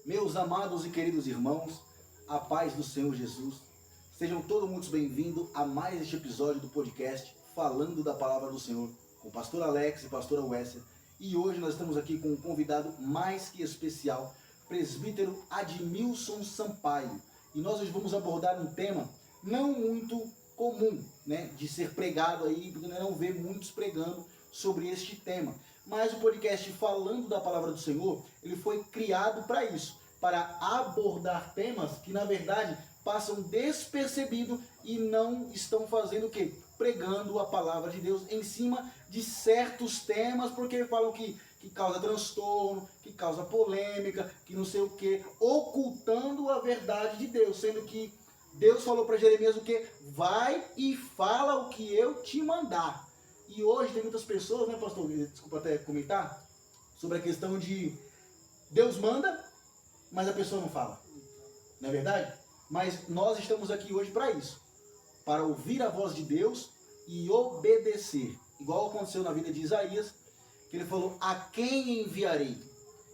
Meus amados e queridos irmãos, a paz do Senhor Jesus, sejam todos muito bem-vindos a mais este episódio do podcast Falando da Palavra do Senhor, com o pastor Alex e pastora Wessia. E hoje nós estamos aqui com um convidado mais que especial, presbítero Admilson Sampaio. E nós hoje vamos abordar um tema não muito comum, né, de ser pregado aí, porque nós não vê muitos pregando sobre este tema. Mas o podcast Falando da Palavra do Senhor, ele foi criado para isso, para abordar temas que na verdade passam despercebidos e não estão fazendo o quê? Pregando a palavra de Deus em cima de certos temas, porque falam que causa transtorno, que causa polêmica, que não sei o quê, ocultando a verdade de Deus, sendo que Deus falou para Jeremias o quê? Vai e fala o que eu te mandar. E hoje tem muitas pessoas, né, pastor? Desculpa até comentar, sobre a questão de Deus manda, mas a pessoa não fala. Não é verdade? Mas nós estamos aqui hoje para isso. Para ouvir a voz de Deus e obedecer. Igual aconteceu na vida de Isaías, que ele falou, a quem enviarei?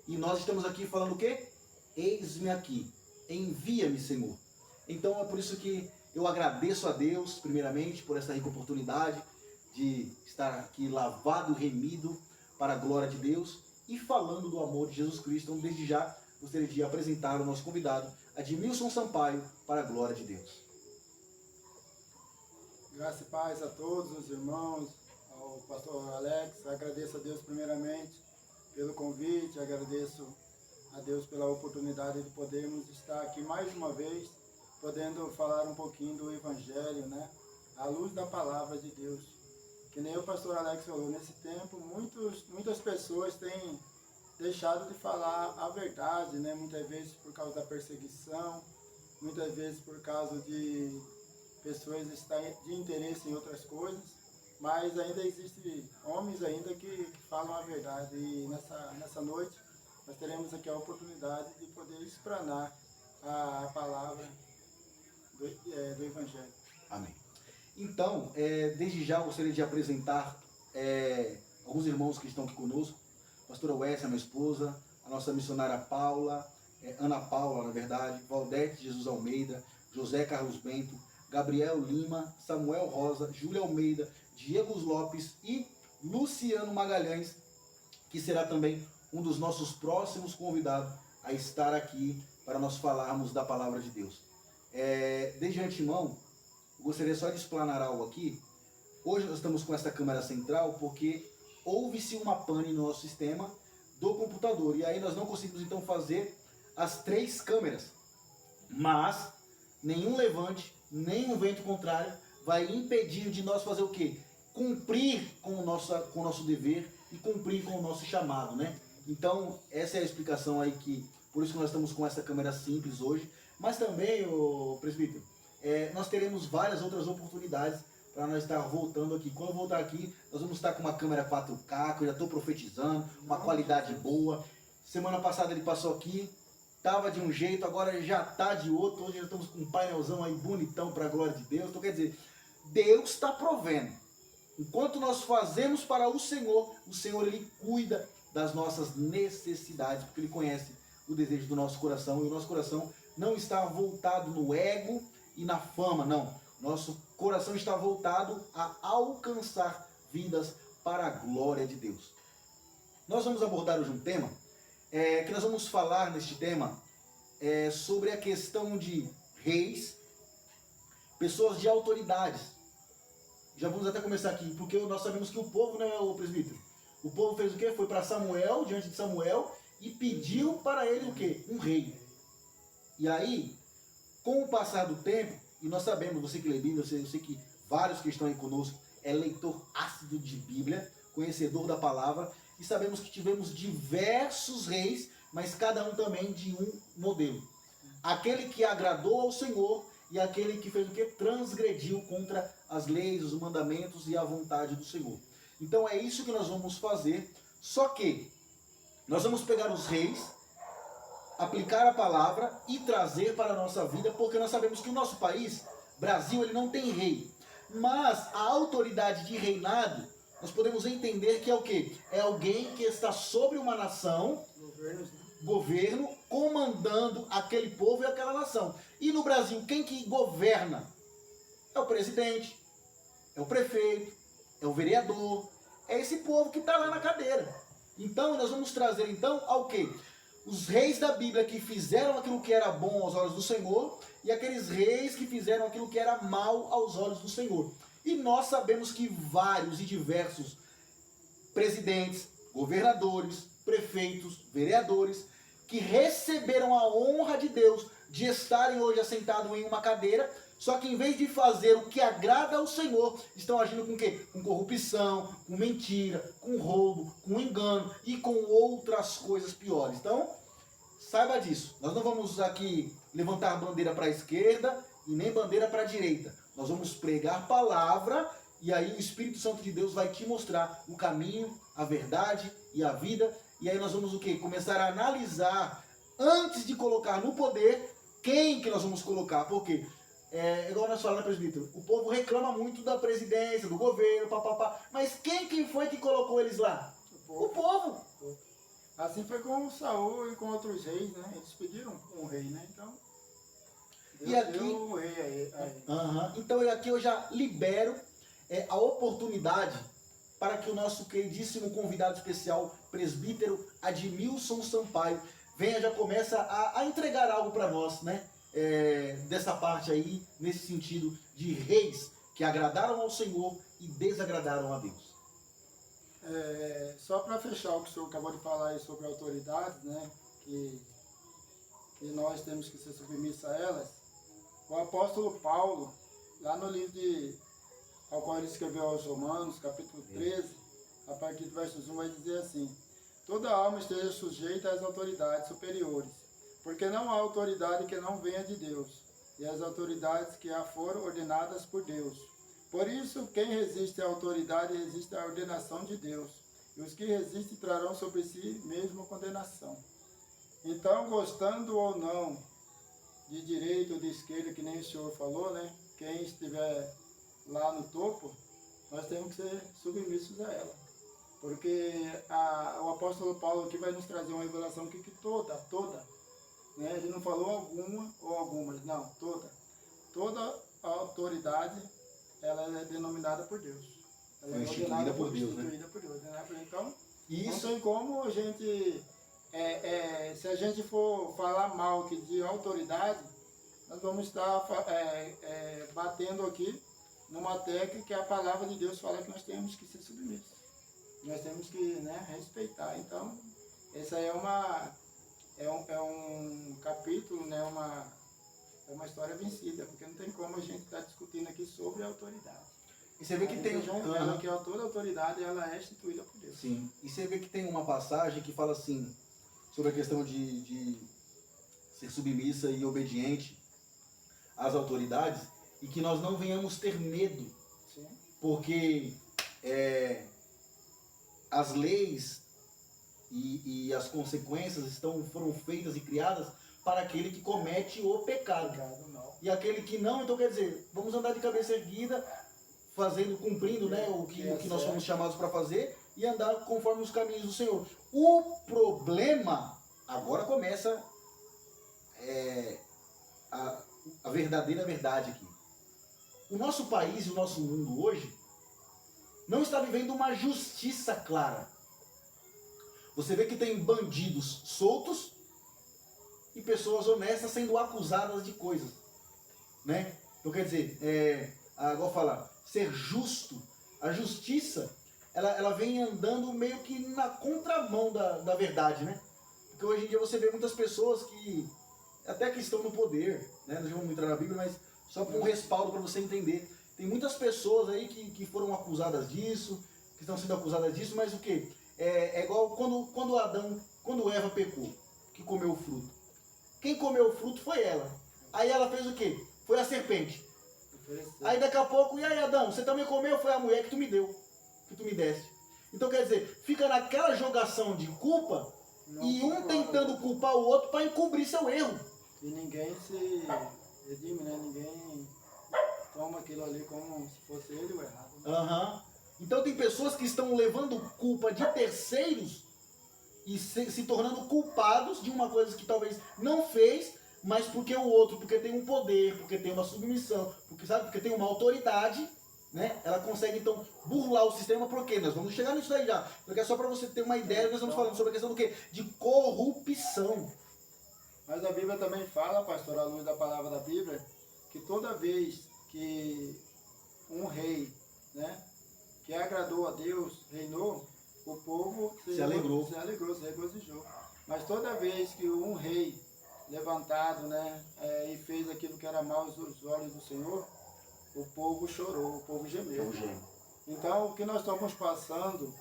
E nós estamos aqui falando o quê? Eis-me aqui, envia-me, Senhor. Então é por isso que eu agradeço a Deus, primeiramente, por essa rica oportunidade de estar aqui lavado e remido para a glória de Deus e falando do amor de Jesus Cristo. Então, desde já, gostaria de apresentar o nosso convidado, Admilson Sampaio, para a glória de Deus. Graça e paz a todos os irmãos, ao pastor Alex. Agradeço a Deus primeiramente pelo convite, agradeço a Deus pela oportunidade de podermos estar aqui mais uma vez, podendo falar um pouquinho do Evangelho, né? À luz da palavra de Deus. Que nem o pastor Alex falou, nesse tempo muitas pessoas têm deixado de falar a verdade, né? Muitas vezes por causa da perseguição, muitas vezes por causa de pessoas estarem de interesse em outras coisas, mas ainda existem homens ainda que falam a verdade. E nessa noite nós teremos aqui a oportunidade de poder explanar a palavra do Evangelho. Amém. Então, desde já eu gostaria de apresentar alguns irmãos que estão aqui conosco. A pastora Wessia, minha esposa, a nossa missionária Paula, Ana Paula, na verdade, Valdete Jesus Almeida, José Carlos Bento, Gabriel Lima, Samuel Rosa, Júlia Almeida, Diego Lopes e Luciano Magalhães, que será também um dos nossos próximos convidados a estar aqui para nós falarmos da palavra de Deus. Desde antemão, eu gostaria só de explanar algo aqui. Hoje nós estamos com essa câmera central porque houve-se uma pane no nosso sistema do computador. E aí nós não conseguimos então fazer as 3 câmeras. Mas nenhum levante, nenhum vento contrário vai impedir de nós fazer o quê? Cumprir com o nosso dever e cumprir com o nosso chamado, né? Então essa é a explicação aí, por isso que nós estamos com essa câmera simples hoje. Mas também, presbítero, nós teremos várias outras oportunidades para nós estar voltando aqui. Quando eu voltar aqui, nós vamos estar com uma câmera 4K, que eu já estou profetizando, uma qualidade boa. Semana passada ele passou aqui, estava de um jeito, agora já está de outro. Hoje já estamos com um painelzão aí bonitão para a glória de Deus. Então quer dizer, Deus está provendo. Enquanto nós fazemos para o Senhor ele cuida das nossas necessidades, porque Ele conhece o desejo do nosso coração. E o nosso coração não está voltado no ego e na fama, não. Nosso coração está voltado a alcançar vidas para a glória de Deus. Nós vamos abordar hoje um tema, que nós vamos falar neste tema, sobre a questão de reis, pessoas de autoridades. Já vamos até começar aqui, porque nós sabemos que o povo, né, o presbítero? O povo fez o quê? Foi para Samuel, diante de Samuel, e pediu para ele o quê? Um rei. E aí, com o passar do tempo, e nós sabemos, você que lê Bíblia, eu sei que vários que estão aí conosco é leitor ácido de Bíblia, conhecedor da palavra, e sabemos que tivemos diversos reis, mas cada um também de um modelo. Aquele que agradou ao Senhor e aquele que fez o que? Transgrediu contra as leis, os mandamentos e a vontade do Senhor. Então é isso que nós vamos fazer, só que nós vamos pegar os reis, aplicar a palavra e trazer para a nossa vida, porque nós sabemos que o nosso país, Brasil, ele não tem rei. Mas a autoridade de reinado, nós podemos entender que é o quê? É alguém que está sobre uma nação, governo, comandando comandando aquele povo e aquela nação. E no Brasil, quem que governa? É o presidente, é o prefeito, é o vereador, é esse povo que está lá na cadeira. Então, nós vamos trazer então ao quê? Os reis da Bíblia que fizeram aquilo que era bom aos olhos do Senhor e aqueles reis que fizeram aquilo que era mal aos olhos do Senhor. E nós sabemos que vários e diversos presidentes, governadores, prefeitos, vereadores, que receberam a honra de Deus de estarem hoje assentados em uma cadeira, só que em vez de fazer o que agrada ao Senhor, estão agindo com o quê? Com corrupção, com mentira, com roubo, com engano e com outras coisas piores. Então, saiba disso. Nós não vamos aqui levantar bandeira para a esquerda e nem bandeira para a direita. Nós vamos pregar a palavra e aí o Espírito Santo de Deus vai te mostrar o caminho, a verdade e a vida. E aí nós vamos o quê? Começar a analisar, antes de colocar no poder, quem que nós vamos colocar. Por quê? Igual nós falamos, presbítero, o povo reclama muito da presidência, do governo, papapá. Mas quem foi que colocou eles lá? O povo. Assim foi com Saul e com outros reis, né? Eles pediram um rei, né? Então, Deus e aqui, deu o rei a ele. Então aqui eu já libero a oportunidade para que o nosso queridíssimo convidado especial, presbítero Admilson Sampaio, venha, já começa a entregar algo para nós, né? Dessa parte aí, nesse sentido de reis que agradaram ao Senhor e desagradaram a Deus. Só para fechar o que o senhor acabou de falar aí sobre autoridades, né? Que nós temos que ser submissos a elas. O apóstolo Paulo, lá no livro ao qual ele escreveu aos Romanos, capítulo 13, a partir do verso 1, vai dizer assim: toda alma esteja sujeita às autoridades superiores, porque não há autoridade que não venha de Deus, e as autoridades que a foram ordenadas por Deus. Por isso, quem resiste à autoridade resiste à ordenação de Deus, e os que resistem trarão sobre si mesmo condenação. Então, gostando ou não de direita ou de esquerda, que nem o senhor falou, né? Quem estiver lá no topo, nós temos que ser submissos a ela. Porque o apóstolo Paulo aqui vai nos trazer uma revelação que toda, né? Ele não falou alguma ou algumas, não, toda a autoridade, ela é denominada por Deus. Ela é instituída por Deus, né? Então, isso. não tem como a gente, se a gente for falar mal aqui de autoridade, nós vamos estar batendo aqui numa tecla que a palavra de Deus fala que nós temos que ser submissos. Nós temos que, né, respeitar. Então, essa é um capítulo, né, uma história vencida, porque não tem como a gente estar discutindo aqui sobre a autoridade. E você vê que tem ela que toda autoridade, ela é instituída por Deus. Sim. E você vê que tem uma passagem que fala assim sobre a questão de ser submissa e obediente às autoridades, e que nós não venhamos ter medo. Sim. Porque as leis e as consequências foram feitas e criadas para aquele que comete o pecado. E aquele que não, então quer dizer, vamos andar de cabeça erguida, cumprindo, né, o que nós somos chamados para fazer, e andar conforme os caminhos do Senhor. O problema, agora começa a verdadeira verdade aqui. O nosso país e o nosso mundo hoje não está vivendo uma justiça clara. Você vê que tem bandidos soltos e pessoas honestas sendo acusadas de coisas, né? Então quer dizer, agora falar, ser justo, a justiça, ela vem andando meio que na contramão da verdade, né? Porque hoje em dia você vê muitas pessoas que, até que estão no poder, né? Nós vamos entrar na Bíblia, mas só para um respaldo para você entender. Tem muitas pessoas aí que foram acusadas disso, que estão sendo acusadas disso, mas o quê? É igual quando Eva pecou, que comeu o fruto. Quem comeu o fruto foi ela. Aí ela fez o quê? Foi a serpente. Aí daqui a pouco, e aí Adão, você também comeu? Foi a mulher que tu me deu, que tu me deste. Então quer dizer, fica naquela jogação de culpa, e um tentando culpar o outro para encobrir seu erro. E ninguém se redime, né? Ninguém toma aquilo ali como se fosse ele o errado. Né? Então tem pessoas que estão levando culpa de terceiros e se tornando culpados de uma coisa que talvez não fez, mas porque o outro, porque tem um poder, porque tem uma submissão, porque tem uma autoridade, né? Ela consegue então burlar o sistema. Por quê? Nós vamos chegar nisso aí já, porque é só para você ter uma ideia. Nós estamos falando sobre a questão do quê? De corrupção. Mas a Bíblia também fala, pastor, à luz da palavra da Bíblia, que toda vez que um rei, né, que agradou a Deus, reinou, o povo se alegrou, se regozijou. Mas toda vez que um rei levantado, né, e fez aquilo que era mal aos olhos do Senhor, o povo chorou, o povo gemeu. Então, o que nós estamos passando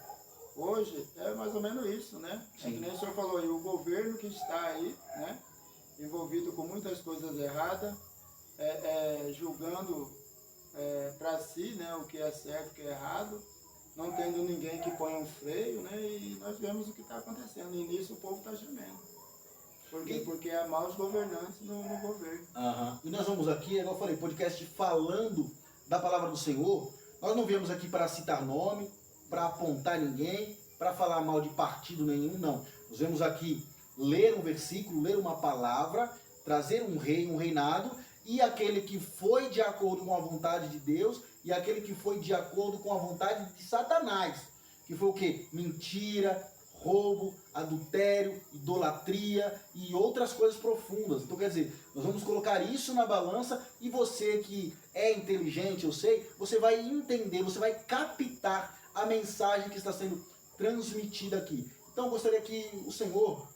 hoje é mais ou menos isso, né? É que nem o senhor falou aí, o governo que está aí, né, envolvido com muitas coisas erradas, julgando para si, né, o que é certo, o que é errado, não tendo ninguém que ponha um freio, né, e nós vemos o que está acontecendo, e nisso o povo está gemendo. Por quê? Porque há maus governantes no governo. E nós vamos aqui, igual eu falei, podcast falando da palavra do Senhor. Nós não viemos aqui para citar nome, para apontar ninguém, para falar mal de partido nenhum, não. Nós viemos aqui ler um versículo, ler uma palavra, trazer um rei, um reinado, e aquele que foi de acordo com a vontade de Deus e aquele que foi de acordo com a vontade de Satanás. Que foi o quê? Mentira, roubo, adultério, idolatria e outras coisas profundas. Então, quer dizer, nós vamos colocar isso na balança e você que é inteligente, eu sei, você vai entender, você vai captar a mensagem que está sendo transmitida aqui. Então, eu gostaria que o Senhor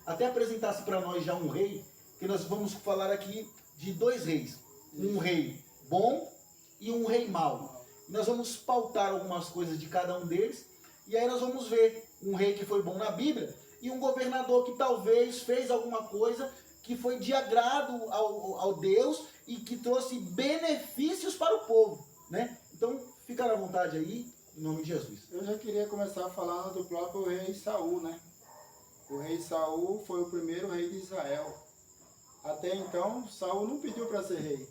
até apresentasse para nós já um rei, que nós vamos falar aqui de dois reis. Um rei bom e um rei mau. Nós vamos pautar algumas coisas de cada um deles. E aí nós vamos ver um rei que foi bom na Bíblia e um governador que talvez fez alguma coisa que foi de agrado ao Deus e que trouxe benefícios para o povo, né? Então, fica à vontade aí, em nome de Jesus. Eu já queria começar falando do próprio rei Saul, né? O rei Saul foi o primeiro rei de Israel. Até então, Saul não pediu para ser rei.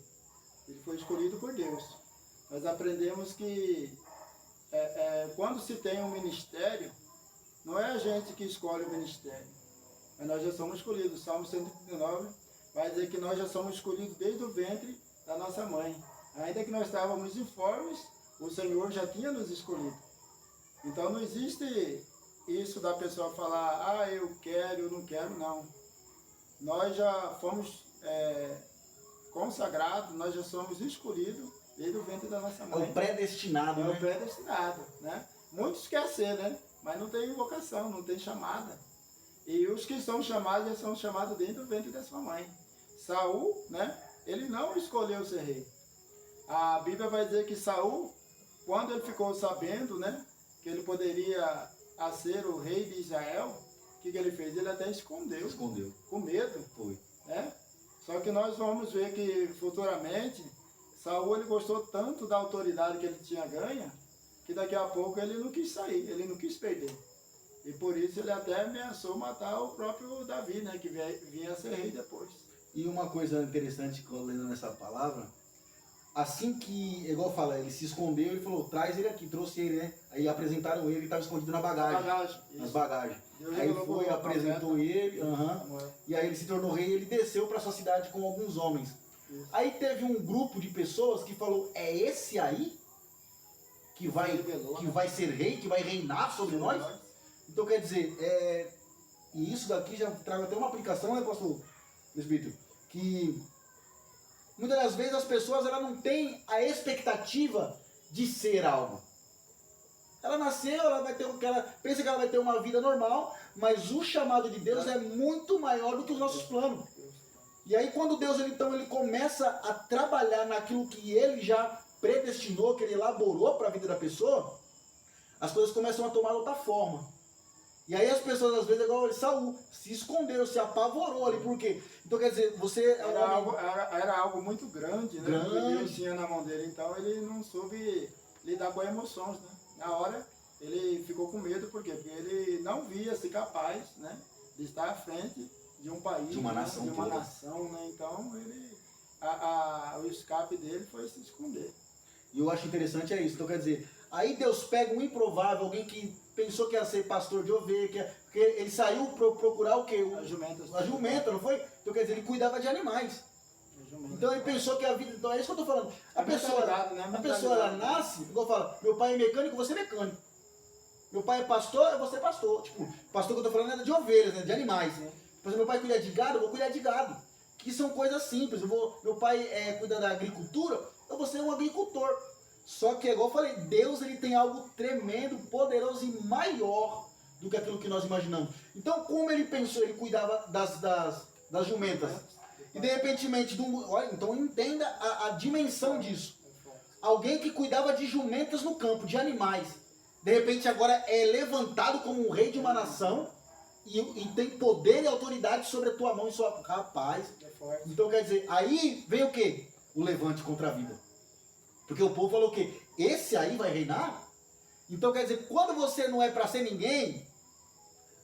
Ele foi escolhido por Deus. Nós aprendemos que quando se tem um ministério, não é a gente que escolhe o ministério, mas nós já somos escolhidos. O Salmo 139 vai dizer que nós já somos escolhidos desde o ventre da nossa mãe. Ainda que nós estávamos informes, o Senhor já tinha nos escolhido. Então não existe isso da pessoa falar, eu quero, eu não quero, não. Nós já fomos consagrados, nós já somos escolhidos desde o ventre da nossa mãe. É o predestinado, né? É o predestinado, né? Muitos querem ser, né? Mas não tem vocação, não tem chamada. E os que são chamados já são chamados dentro do ventre da sua mãe. Saul, né? Ele não escolheu ser rei. A Bíblia vai dizer que Saul, quando ele ficou sabendo, né, que ele poderia ser o rei de Israel, o que ele fez? Ele até escondeu. Escondeu. Com medo. Foi. Né? Só que nós vamos ver que futuramente Saul ele gostou tanto da autoridade que ele tinha ganha, que daqui a pouco ele não quis sair, ele não quis perder. E por isso ele até ameaçou matar o próprio Davi, né, que vinha a ser rei depois. E uma coisa interessante que eu lendo nessa palavra, assim que, igual fala, ele se escondeu, ele falou, traz ele aqui, trouxe ele, né? Aí apresentaram ele estava escondido na bagagem. Nas bagagens. Aí foi, apresentou ele, e aí ele se tornou rei, ele desceu para sua cidade com alguns homens. Isso. Aí teve um grupo de pessoas que falou, é esse aí que vai ser rei, que vai reinar sobre nós? Então quer dizer, e isso daqui já traz até uma aplicação, né, pastor presbítero? Que muitas das vezes as pessoas não têm a expectativa de ser algo. Ela nasceu, ela pensa que ela vai ter uma vida normal, mas o chamado de Deus é muito maior do que os nossos planos. E aí quando Deus ele começa a trabalhar naquilo que ele já predestinou, que ele elaborou para a vida da pessoa, as coisas começam a tomar outra forma. E aí as pessoas às vezes, igual Saul, se escondeu, se apavorou ali, por quê? Então quer dizer, você... Era algo muito grande, né? Que Deus tinha na mão dele, então ele não soube lidar com emoções, né? Na hora ele ficou com medo, por quê? Porque ele não via-se capaz, né, de estar à frente de um país, de uma nação, né? Então o escape dele foi se esconder. E eu acho interessante isso. Então quer dizer, aí Deus pega um improvável, alguém que pensou que ia ser pastor de ovelha, porque ele saiu para procurar o quê? A jumenta, não foi? Então quer dizer, ele cuidava de animais. Então ele pensou que a vida... Então é isso que eu estou falando. A pessoa ela nasce, igual eu falo, meu pai é mecânico, você é mecânico. Meu pai é pastor, você é pastor. Tipo, pastor que eu estou falando é de ovelhas, né? De animais. Por exemplo, meu pai cuida de gado, eu vou cuidar de gado. Que são coisas simples. Meu pai cuida da agricultura, eu vou ser um agricultor. Só que, igual eu falei, Deus ele tem algo tremendo, poderoso e maior do que aquilo que nós imaginamos. Então, como ele pensou, ele cuidava das jumentas. E de repente, olha, então entenda a dimensão disso. Alguém que cuidava de jumentas no campo, de animais. De repente agora é levantado como um rei de uma nação e tem poder e autoridade sobre a tua mão e sua... Rapaz, então quer dizer, aí vem o quê? O levante contra a vida. Porque o povo falou o quê? Esse aí vai reinar? Então quer dizer, quando você não é para ser ninguém,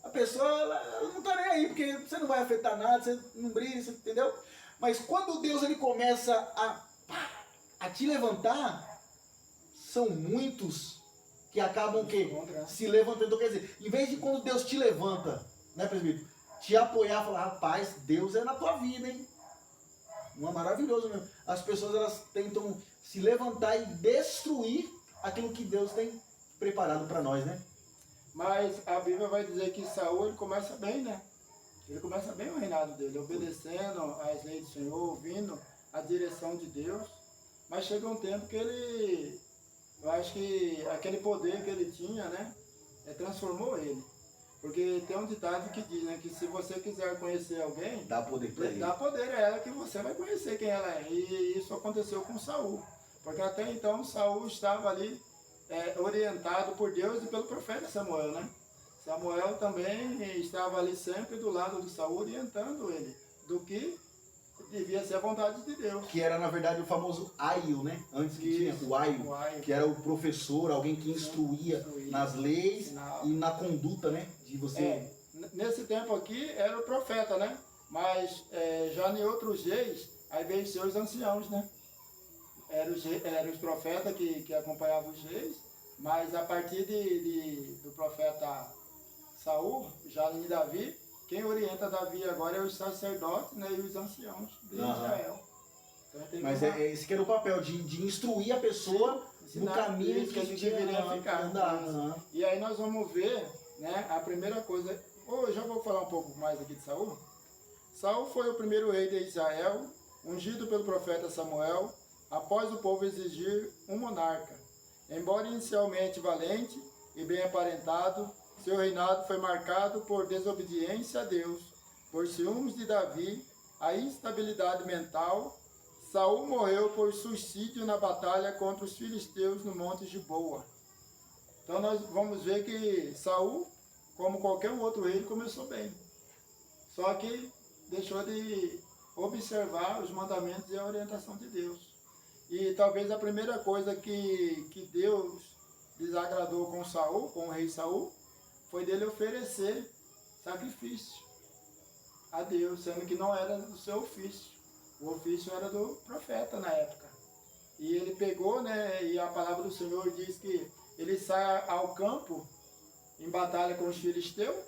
a pessoa ela não tá nem aí, porque você não vai afetar nada, você não brilha, você, entendeu? Mas quando Deus ele começa a te levantar, são muitos que acabam se levantando. Então, quer dizer, em vez de quando Deus te levanta, né, presbítero, te apoiar, falar, rapaz, Deus é na tua vida, hein? Não é maravilhoso mesmo. As pessoas elas tentam se levantar e destruir aquilo que Deus tem preparado para nós, né? Mas a Bíblia vai dizer que Saul ele começa bem, né? Ele começa bem o reinado dele, obedecendo às leis do Senhor, ouvindo a direção de Deus. Mas chega um tempo que eu acho que aquele poder que ele tinha, né, transformou ele. Porque tem um ditado que diz, né, que se você quiser conhecer alguém, dá poder para ele. Dá poder a ela que você vai conhecer quem ela é. E isso aconteceu com Saul. Porque até então Saul estava ali orientado por Deus e pelo profeta Samuel, né? Samuel também estava ali sempre do lado de Saul, orientando ele do que devia ser a vontade de Deus. Que era, na verdade, o famoso aio, né? Antes que tinha o aio, que era o professor, alguém que instruía nas leis e na conduta, né? De você... Nesse tempo aqui era o profeta, né? Mas já em outros dias, aí veio ser os anciãos, né? Eram os profetas que acompanhavam os reis, mas a partir do profeta Saul, já em Davi, quem orienta Davi agora é os sacerdotes, né, e os anciãos de Israel. Então, mas esse que era o papel, de instruir a pessoa no caminho que a gente deveria ficar. E aí nós vamos ver, né, a primeira coisa... Eu já vou falar um pouco mais aqui de Saul. Saul foi o primeiro rei de Israel, ungido pelo profeta Samuel, após o povo exigir um monarca. Embora inicialmente valente e bem aparentado, seu reinado foi marcado por desobediência a Deus, por ciúmes de Davi, a instabilidade mental. Saul morreu por suicídio na batalha contra os filisteus no Monte Giboa. Então nós vamos ver que Saul, como qualquer outro rei, começou bem. Só que deixou de observar os mandamentos e a orientação de Deus. E talvez a primeira coisa que Deus desagradou com Saul, com o rei Saul, foi dele oferecer sacrifício a Deus, sendo que não era do seu ofício. O ofício era do profeta na época. E ele pegou, né, e a palavra do Senhor diz que ele sai ao campo em batalha com os filisteus,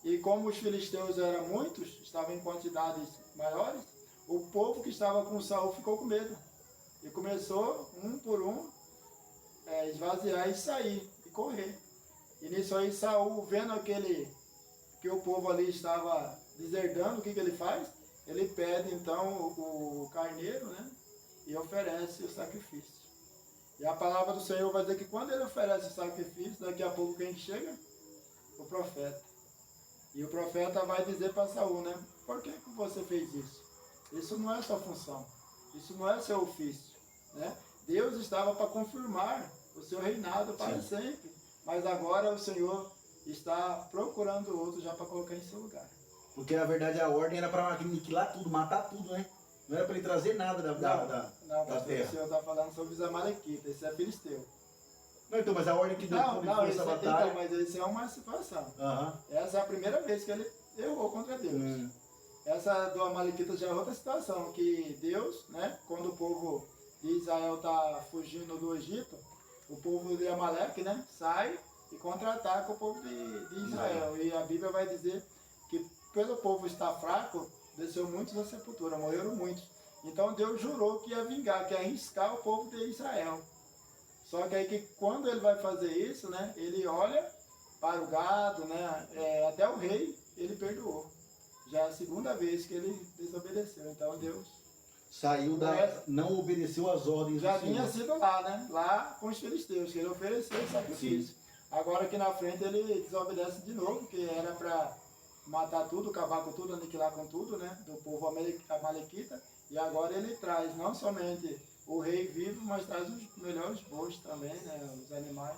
e como os filisteus eram muitos, estavam em quantidades maiores, o povo que estava com Saul ficou com medo. E começou, um por um, esvaziar e sair, e correr. E nisso aí Saul, vendo que o povo ali estava deserdando, o que ele faz? Ele pede então o carneiro, né? E oferece o sacrifício. E a palavra do Senhor vai dizer que quando ele oferece o sacrifício, daqui a pouco quem chega? O profeta. E o profeta vai dizer para Saul, né? Por que você fez isso? Isso não é sua função. Isso não é seu ofício, né? Deus estava para confirmar o seu reinado para sempre. Mas agora o Senhor está procurando outro já para colocar em seu lugar. Porque na verdade a ordem era para aniquilar tudo, matar tudo, né? Não era para ele trazer nada da terra. O Senhor está falando sobre os amalequitas, esse é filisteu. Não, então, mas a ordem que deu quando essa batalha... Então, mas isso é uma situação. Essa é a primeira vez que ele errou contra Deus. Essa do amalequita já é outra situação, que Deus, né, quando o povo de Israel está fugindo do Egito, o povo de Amaleque, né, sai e contra-ataca o povo de Israel. E a Bíblia vai dizer que pelo povo estar fraco, desceu muitos à sepultura, morreram muitos. Então Deus jurou que ia vingar, que ia arriscar o povo de Israel. Só que aí que quando ele vai fazer isso, né, ele olha para o gado, né, até o rei, ele perdoou. Já é a segunda vez que ele desobedeceu. Então Deus saiu não obedeceu às ordens já do Senhor. tinha sido lá, né? Lá com os filisteus, que ele ofereceu o sacrifício. Sim. Agora aqui na frente ele desobedece de novo, que era para matar tudo, acabar com tudo, aniquilar com tudo, né? Do povo amalequita. E agora ele traz não somente o rei vivo, mas traz os melhores bois também, né? Os animais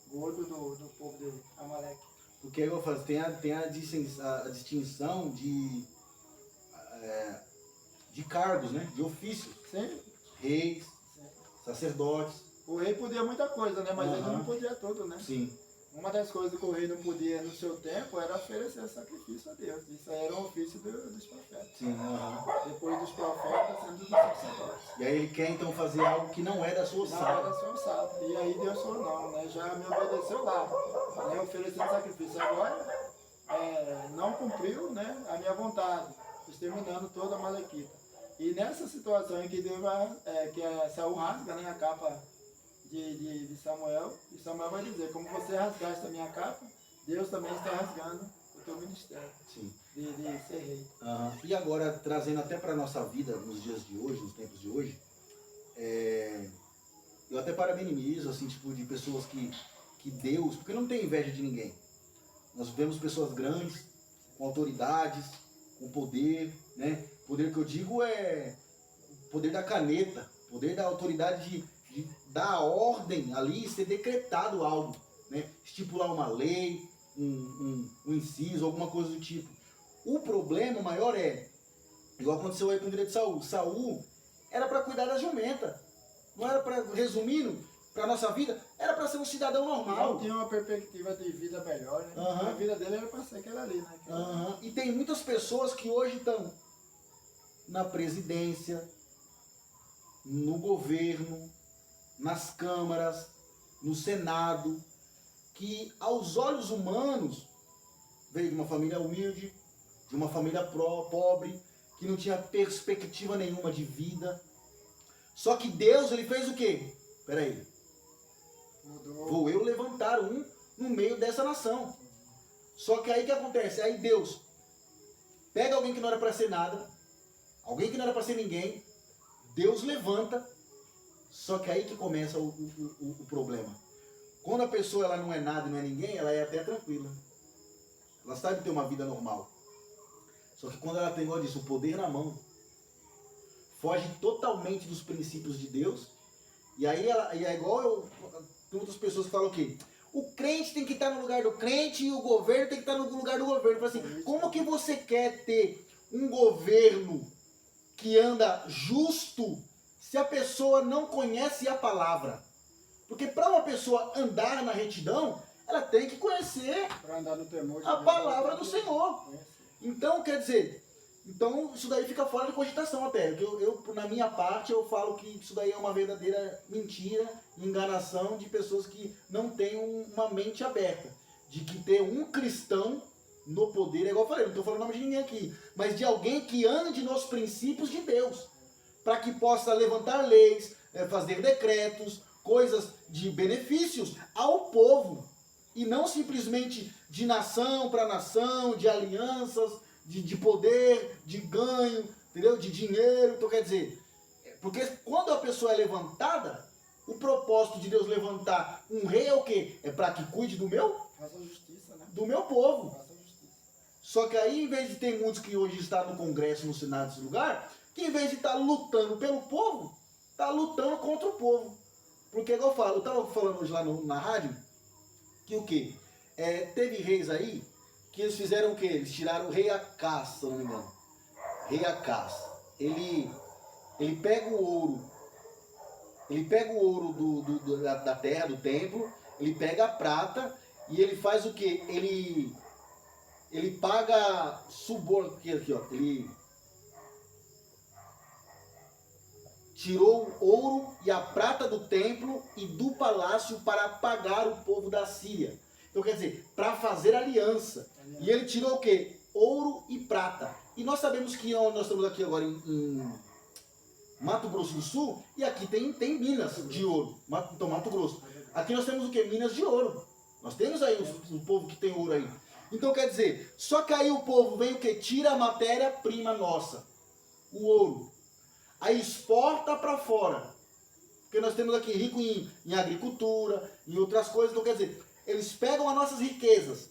gordos do povo de Amaleque. Porque eu falo, tem a distinção de cargos, né? De ofícios. Sim. Reis, sim. Sacerdotes. O rei podia muita coisa, né? Mas ele não podia tudo, né? Sim. Uma das coisas que o rei não podia no seu tempo era oferecer sacrifício a Deus. Isso aí era um ofício dos profetas. Sim. Depois dos profetas, sendo dos sacerdotes. E aí ele quer então fazer algo que não é da sua alçada. Não é da sua alçada. E aí Deus falou, não, né? Já me obedeceu lá, né? Oferecendo sacrifício. Agora não cumpriu, né, a minha vontade, exterminando toda a Malequita. E nessa situação em que Deus Saul rasga, né, a capa de Samuel, e Samuel vai dizer, como você rasgaste a minha capa, Deus também está rasgando o teu ministério. Sim. De ser rei. E agora, trazendo até para a nossa vida, nos dias de hoje, nos tempos de hoje, eu até parabenizo, assim, tipo, de pessoas que Deus, porque não tem inveja de ninguém. Nós vemos pessoas grandes, com autoridades, com poder, né? Poder que eu digo é poder da caneta, poder da autoridade de dar ordem ali, ser decretado algo, né? Estipular uma lei, um inciso, alguma coisa do tipo. O problema maior igual aconteceu aí com o direito de Saul. Saul era para cuidar da jumenta, não era para, resumindo, para a nossa vida, era para ser um cidadão normal. Não tinha uma perspectiva de vida melhor, né? A vida dele era para ser aquela ali, né? E tem muitas pessoas que hoje estão na presidência, no governo, nas câmaras, no Senado, que aos olhos humanos veio de uma família humilde, de uma família pobre, que não tinha perspectiva nenhuma de vida. Só que Deus, ele fez o quê? Peraí. Vou eu levantar um no meio dessa nação. Só que aí o que acontece? Aí Deus pega alguém que não era para ser nada, alguém que não era para ser ninguém, Deus levanta, só que aí que começa o problema. Quando a pessoa ela não é nada e não é ninguém, ela é até tranquila. Ela sabe ter uma vida normal. Só que quando ela tem, igual disso, o poder na mão, foge totalmente dos princípios de Deus, e aí é igual tem outras pessoas que falam o quê? O crente tem que estar no lugar do crente e o governo tem que estar no lugar do governo. Fala assim, como que você quer ter um governo que anda justo se a pessoa não conhece a palavra? Porque para uma pessoa andar na retidão, ela tem que conhecer a palavra do Senhor. Então, quer dizer, isso daí fica fora de cogitação até. Eu, na minha parte, eu falo que isso daí é uma verdadeira mentira, enganação de pessoas que não têm uma mente aberta. De que ter um cristão no poder, é igual eu falei, não estou falando o nome de ninguém aqui, mas de alguém que ande nos princípios de Deus, para que possa levantar leis, fazer decretos, coisas de benefícios ao povo, e não simplesmente de nação para nação, de alianças, de poder, de ganho, entendeu? De dinheiro. Então quer dizer, porque quando a pessoa é levantada, o propósito de Deus levantar um rei é o quê? É para que cuide do meu? Faça justiça, né? Do meu povo. Faça justiça. Só que aí, em vez de ter muitos que hoje estão no Congresso, no Senado, nesse lugar, que em vez de estar lutando pelo povo, está lutando contra o povo. Porque, igual eu falo, eu estava falando hoje lá na rádio, que o quê? Teve reis aí, que eles fizeram o quê? Eles tiraram o rei Acás, se eu não me engano. Rei Acás. Ele pega o ouro. Ele pega o ouro da terra, do templo, ele pega a prata e ele faz o quê? Ele paga suborno, aqui ó, ele tirou o ouro e a prata do templo e do palácio para pagar o povo da Síria. Então quer dizer, para fazer aliança. E ele tirou o quê? Ouro e prata. E nós sabemos que nós estamos aqui agora em Mato Grosso do Sul, e aqui tem minas de ouro. Então, Mato Grosso. Aqui nós temos o quê? Minas de ouro. Nós temos aí o povo que tem ouro aí. Então quer dizer, só que aí o povo vem o quê? Tira a matéria-prima nossa, o ouro. Aí exporta para fora. Porque nós temos aqui rico em agricultura, em outras coisas. Então quer dizer, eles pegam as nossas riquezas,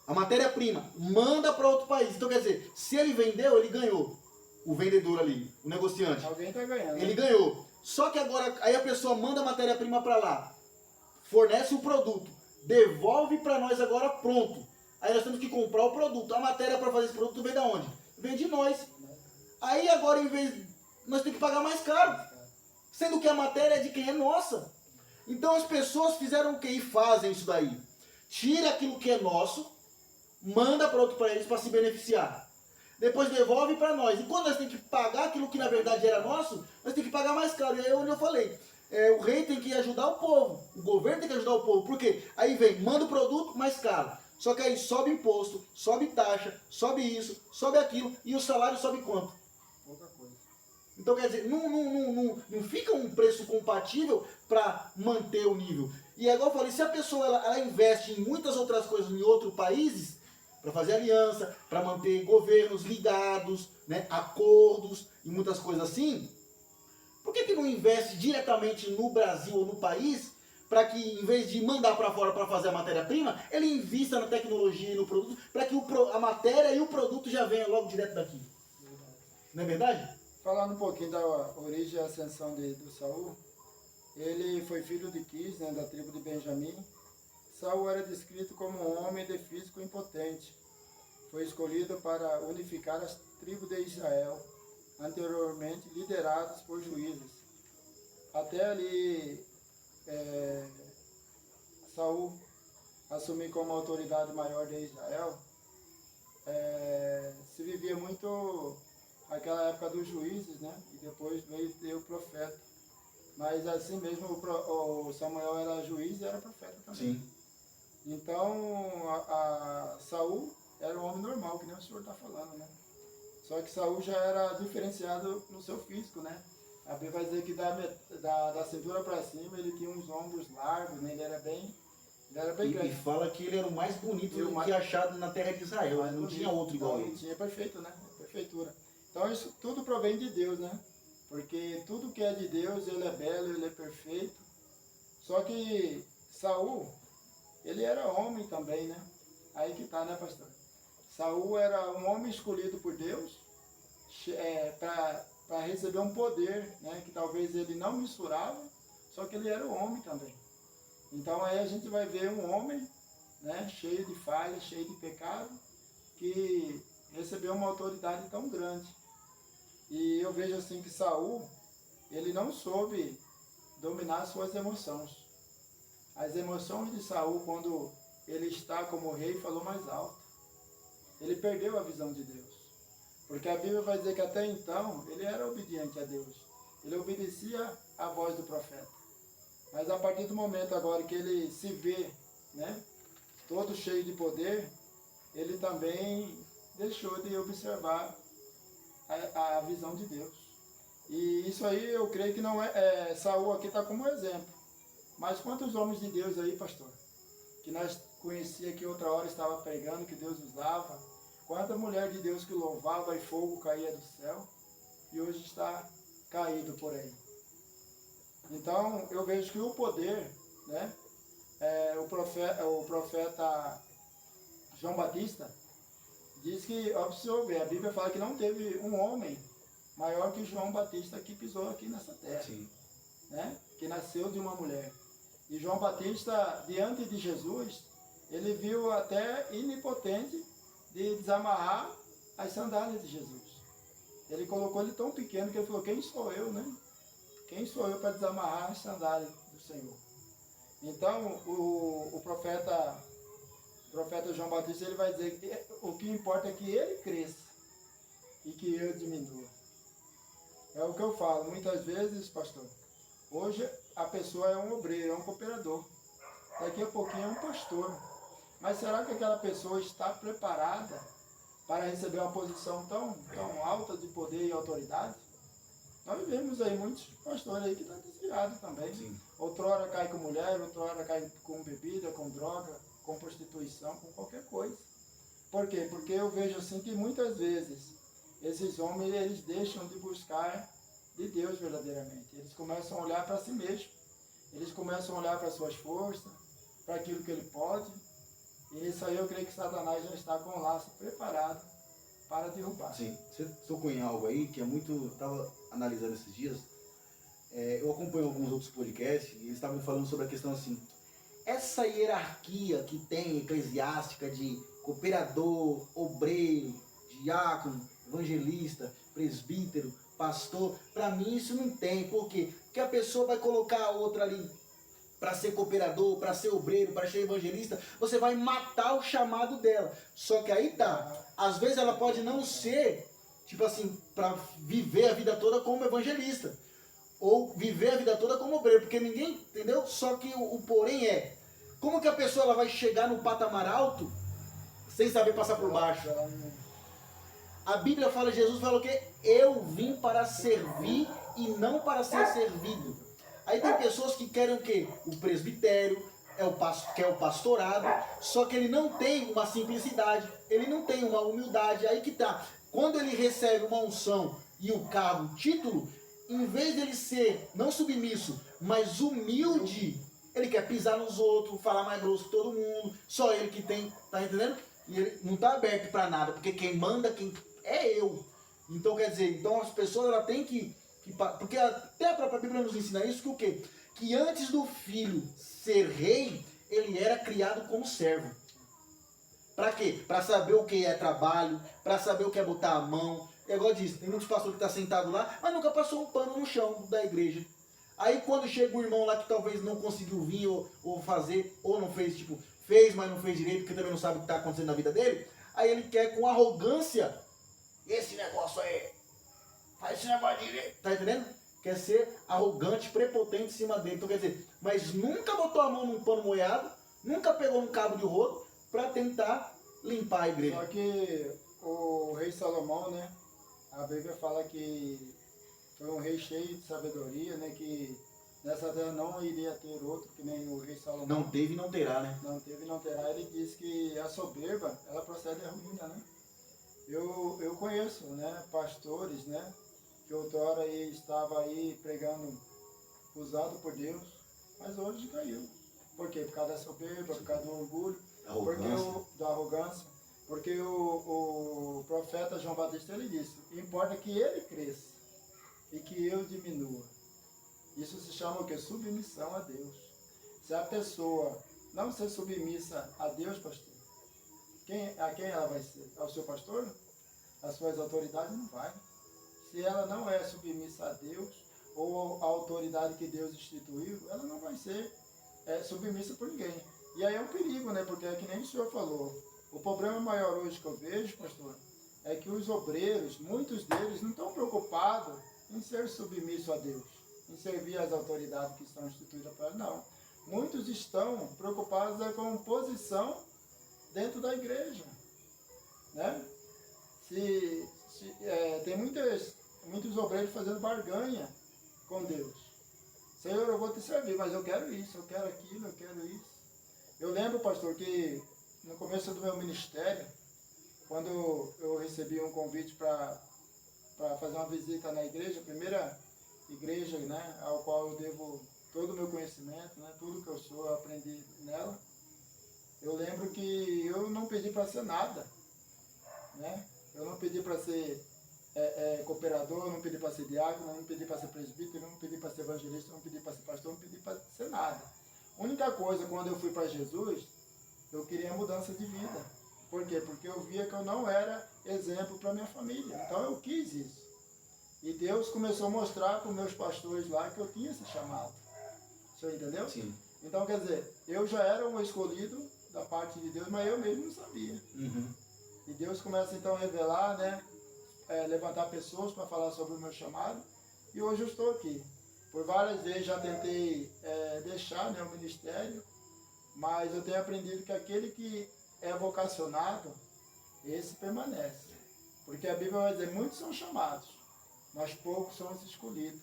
a matéria-prima, manda para outro país. Então quer dizer, se ele vendeu, ele ganhou. O vendedor ali, o negociante. Alguém está ganhando. Ele ganhou. Só que agora, aí a pessoa manda a matéria-prima para lá, fornece o produto, devolve para nós agora pronto. Aí nós temos que comprar o produto. A matéria para fazer esse produto vem da onde? Vem de nós. Aí agora, em vez, nós temos que pagar mais caro. Sendo que a matéria é de quem é nossa. Então as pessoas fizeram o que? E fazem isso daí. Tira aquilo que é nosso, manda para outro país para se beneficiar. Depois devolve para nós. E quando nós temos que pagar aquilo que na verdade era nosso, nós temos que pagar mais caro. E aí é onde eu falei. O rei tem que ajudar o povo. O governo tem que ajudar o povo. Por quê? Aí vem, manda o produto mais caro. Só que aí sobe imposto, sobe taxa, sobe isso, sobe aquilo. E o salário sobe quanto? Pouca coisa. Então quer dizer, não fica um preço compatível para manter o nível. E é igual eu falei, se a pessoa ela investe em muitas outras coisas em outros países, para fazer aliança, para manter governos ligados, né, acordos e muitas coisas assim, por que não investe diretamente no Brasil ou no país, para que em vez de mandar para fora para fazer a matéria-prima, ele invista na tecnologia e no produto, para que a matéria e o produto já venham logo direto daqui? Não é verdade? Falando um pouquinho da origem e ascensão do Saul, ele foi filho de Quis, né, da tribo de Benjamim. Saul era descrito como um homem de físico impotente. Foi escolhido para unificar as tribos de Israel, anteriormente lideradas por juízes. Até ali, Saul assumir como autoridade maior de Israel, se vivia muito aquela época dos juízes, né? E depois veio o profeta. Mas assim mesmo o Samuel era juiz e era profeta também. Sim. Então, Saul era um homem normal, que nem o senhor está falando, né? Só que Saul já era diferenciado no seu físico, né? A Bíblia vai dizer que da cintura para cima ele tinha uns ombros largos, né? Ele era bem grande. E fala que ele era o mais bonito que achado na terra de Israel, né? Não tinha outro igual a ele. Não tinha, perfeito, né? Perfeitura. Então isso tudo provém de Deus, né? Porque tudo que é de Deus, ele é belo, ele é perfeito. Só que Saul, ele era homem também, né? Aí que tá, né, pastor? Saul era um homem escolhido por Deus para receber um poder, né? Que talvez ele não misturava, só que ele era um homem também. Então aí a gente vai ver um homem, né? Cheio de falhas, cheio de pecado, que recebeu uma autoridade tão grande. E eu vejo assim que Saul, ele não soube dominar suas emoções. As emoções de Saul, quando ele está como rei, falou mais alto. Ele perdeu a visão de Deus. Porque a Bíblia vai dizer que até então ele era obediente a Deus. Ele obedecia à voz do profeta. Mas a partir do momento agora que ele se vê, né, todo cheio de poder, ele também deixou de observar a visão de Deus. E isso aí eu creio que não Saul aqui está como exemplo. Mas quantos homens de Deus aí, pastor? Que nós conhecia que outra hora estava pregando, que Deus usava. Quanta mulher de Deus que louvava e fogo caía do céu. E hoje está caído por aí. Então eu vejo que o poder, né? O profeta João Batista diz que, ó, se você ver, a Bíblia fala que não teve um homem maior que João Batista que pisou aqui nessa terra. Sim. Né? Que nasceu de uma mulher. E João Batista, diante de Jesus, ele viu até inipotente de desamarrar as sandálias de Jesus. Ele colocou ele tão pequeno que ele falou, quem sou eu, né? Quem sou eu para desamarrar as sandálias do Senhor? Então, o profeta João Batista, ele vai dizer que o que importa é que ele cresça e que eu diminua. É o que eu falo, muitas vezes, pastor, hoje a pessoa é um obreiro, é um cooperador. Daqui a pouquinho é um pastor. Mas será que aquela pessoa está preparada para receber uma posição tão alta de poder e autoridade? Nós vemos aí muitos pastores aí que estão desviados também. Sim. Outrora cai com mulher, outrora cai com bebida, com droga, com prostituição, com qualquer coisa. Por quê? Porque eu vejo assim que muitas vezes esses homens, eles deixam de buscar de Deus verdadeiramente. Eles começam a olhar para si mesmos. Eles começam a olhar para suas forças, para aquilo que ele pode. E nisso aí eu creio que Satanás já está com o laço preparado para derrubar. Sim, você tocou em algo aí que é muito... Estava analisando esses dias. Eu acompanho alguns outros podcasts e eles estavam falando sobre a questão assim... Essa hierarquia que tem eclesiástica de cooperador, obreiro, diácono, evangelista, presbítero, pastor, para mim isso não tem. Por quê? Porque a pessoa vai colocar a outra ali para ser cooperador, para ser obreiro, para ser evangelista, você vai matar o chamado dela. Só que aí tá, às vezes ela pode não ser, tipo assim, para viver a vida toda como evangelista, ou viver a vida toda como obreiro, porque ninguém, entendeu? Só que o porém é, como que a pessoa ela vai chegar no patamar alto sem saber passar por baixo? A Bíblia fala, Jesus falou que eu vim para servir e não para ser servido. Aí tem pessoas que querem o quê? O presbitério, quer o pastorado, só que ele não tem uma simplicidade, ele não tem uma humildade. Aí que tá. Quando ele recebe uma unção e o cargo, o título, em vez dele ser não submisso, mas humilde, ele quer pisar nos outros, falar mais grosso que todo mundo, só ele que tem, tá entendendo? E ele não tá aberto para nada, porque quem manda, quem é eu. Então quer dizer, então as pessoas ela tem que porque até a própria Bíblia nos ensina isso, que o quê? Que antes do filho ser rei, ele era criado como servo. Para quê? Para saber o que é trabalho, para saber o que é botar a mão. É igual disso, tem muitos pastores que estão sentados lá, mas nunca passou um pano no chão da igreja. Aí quando chega o irmão lá que talvez não conseguiu vir ou fazer, ou não fez, tipo, fez, mas não fez direito, porque também não sabe o que está acontecendo na vida dele, aí ele quer com arrogância, esse negócio aí, faz esse negócio direito, tá entendendo? Quer ser arrogante, prepotente em cima dele. Então quer dizer, mas nunca botou a mão num pano molhado, nunca pegou um cabo de rodo para tentar limpar a igreja. Só que o rei Salomão, né, a Bíblia fala que foi um rei cheio de sabedoria, né, que nessa terra não iria ter outro que nem o rei Salomão. Não teve e não terá, né? Não teve e não terá. Ele diz que a soberba, ela procede da ruína, né? Eu conheço, né, pastores, né, que outrora aí estava aí pregando, usado por Deus, mas hoje caiu. Por quê? Por causa da soberba, por causa do orgulho, da arrogância. Porque o profeta João Batista, ele disse, importa que ele cresça e que eu diminua. Isso se chama o quê? Submissão a Deus. Se a pessoa não ser submissa a Deus, pastor, a quem ela vai ser? Ao seu pastor? As suas autoridades? Não vai. Se ela não é submissa a Deus, ou a autoridade que Deus instituiu, ela não vai ser submissa por ninguém. E aí é um perigo, né? Porque é que nem o senhor falou. O problema maior hoje que eu vejo, pastor, é que os obreiros, muitos deles, não estão preocupados em ser submissos a Deus, em servir as autoridades que estão instituídas para eles. Não. Muitos estão preocupados com posição dentro da igreja, né? Tem muitos obreiros fazendo barganha com Deus. Senhor, eu vou te servir, mas eu quero isso, eu quero aquilo, eu quero isso. Eu lembro, pastor, que no começo do meu ministério, quando eu recebi um convite para fazer uma visita na igreja, a primeira igreja, né, ao qual eu devo todo o meu conhecimento, né, tudo que eu sou, eu aprendi nela. Eu lembro que eu não pedi para ser nada, né? Eu não pedi para ser cooperador, eu não pedi para ser diácono, eu não pedi para ser presbítero, eu não pedi para ser evangelista, eu não pedi para ser pastor, eu não pedi para ser nada. A única coisa, quando eu fui para Jesus, eu queria mudança de vida. Por quê? Porque eu via que eu não era exemplo para minha família. Então eu quis isso. E Deus começou a mostrar para os meus pastores lá que eu tinha esse chamado. O senhor entendeu? Sim. Então, quer dizer, eu já era um escolhido da parte de Deus, mas eu mesmo não sabia. Uhum. E Deus começa então a revelar, né? Levantar pessoas para falar sobre o meu chamado. e hoje eu estou aqui. Por várias vezes já tentei deixar, né, o ministério, mas eu tenho aprendido que aquele que é vocacionado, esse permanece. Porque a Bíblia vai dizer, muitos são chamados, mas poucos são os escolhidos.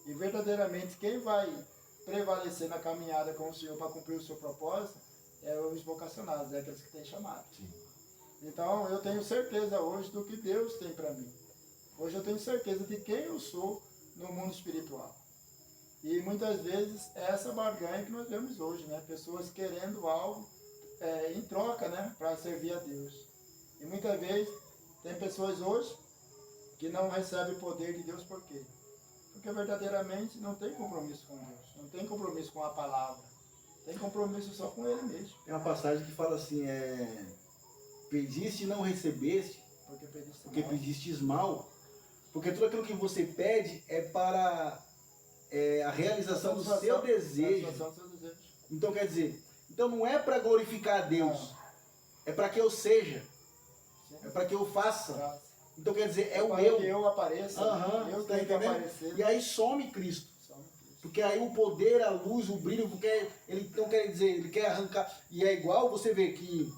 E verdadeiramente quem vai prevalecer na caminhada com o Senhor para cumprir o seu propósito é os vocacionados, é aqueles que têm chamado. Sim. Então eu tenho certeza hoje do que Deus tem para mim. Hoje eu tenho certeza de quem eu sou no mundo espiritual. E muitas vezes é essa barganha que nós vemos hoje, né? Pessoas querendo algo em troca, né? Para servir a Deus. E muitas vezes tem pessoas hoje que não recebem o poder de Deus, por quê? Porque verdadeiramente não tem compromisso com Deus, não tem compromisso com a palavra, tem compromisso só com Ele mesmo. Tem uma passagem que fala assim, pediste e não recebeste, porque pedistes mal, porque tudo aquilo que você pede é para a realização do seu desejo. Então quer dizer, então não é para glorificar a Deus, é para que eu seja, é para que eu faça. Então quer dizer, é o eu. Que eu apareça, eu tenho que aparecer. E aí some Cristo. Porque aí o poder, a luz, o brilho, porque ele não quer dizer, ele quer arrancar. E é igual você vê que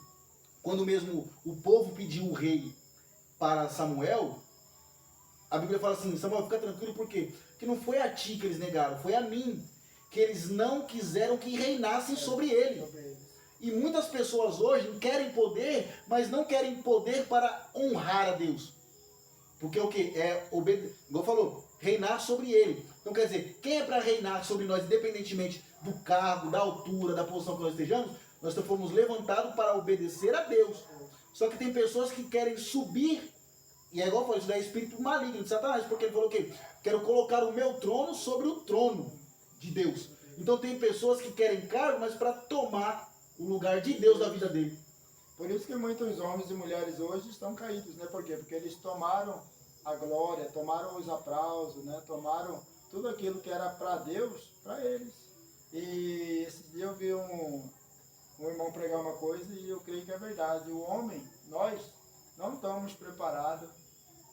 quando mesmo o povo pediu o rei para Samuel, a Bíblia fala assim, Samuel, fica tranquilo, por quê? Porque não foi a ti que eles negaram, foi a mim. Que eles não quiseram que reinassem sobre ele. E muitas pessoas hoje querem poder, mas não querem poder para honrar a Deus. Porque o que? Igual falou, reinar sobre ele. Então quer dizer, quem é para reinar sobre nós, independentemente do cargo, da altura, da posição que nós estejamos, nós fomos levantados para obedecer a Deus. Só que tem pessoas que querem subir, e é igual eu falei, isso daí é espírito maligno de Satanás, porque ele falou o quê? Quero colocar o meu trono sobre o trono de Deus. Então tem pessoas que querem cargo, mas para tomar o lugar de Deus da vida dele. Por isso que muitos homens e mulheres hoje estão caídos, né? Por quê? Porque eles tomaram a glória, tomaram os aplausos, né? Tomaram tudo aquilo que era para Deus, para eles. E esse dia eu vi um irmão pregar uma coisa e eu creio que é verdade. O homem, nós, não estamos preparados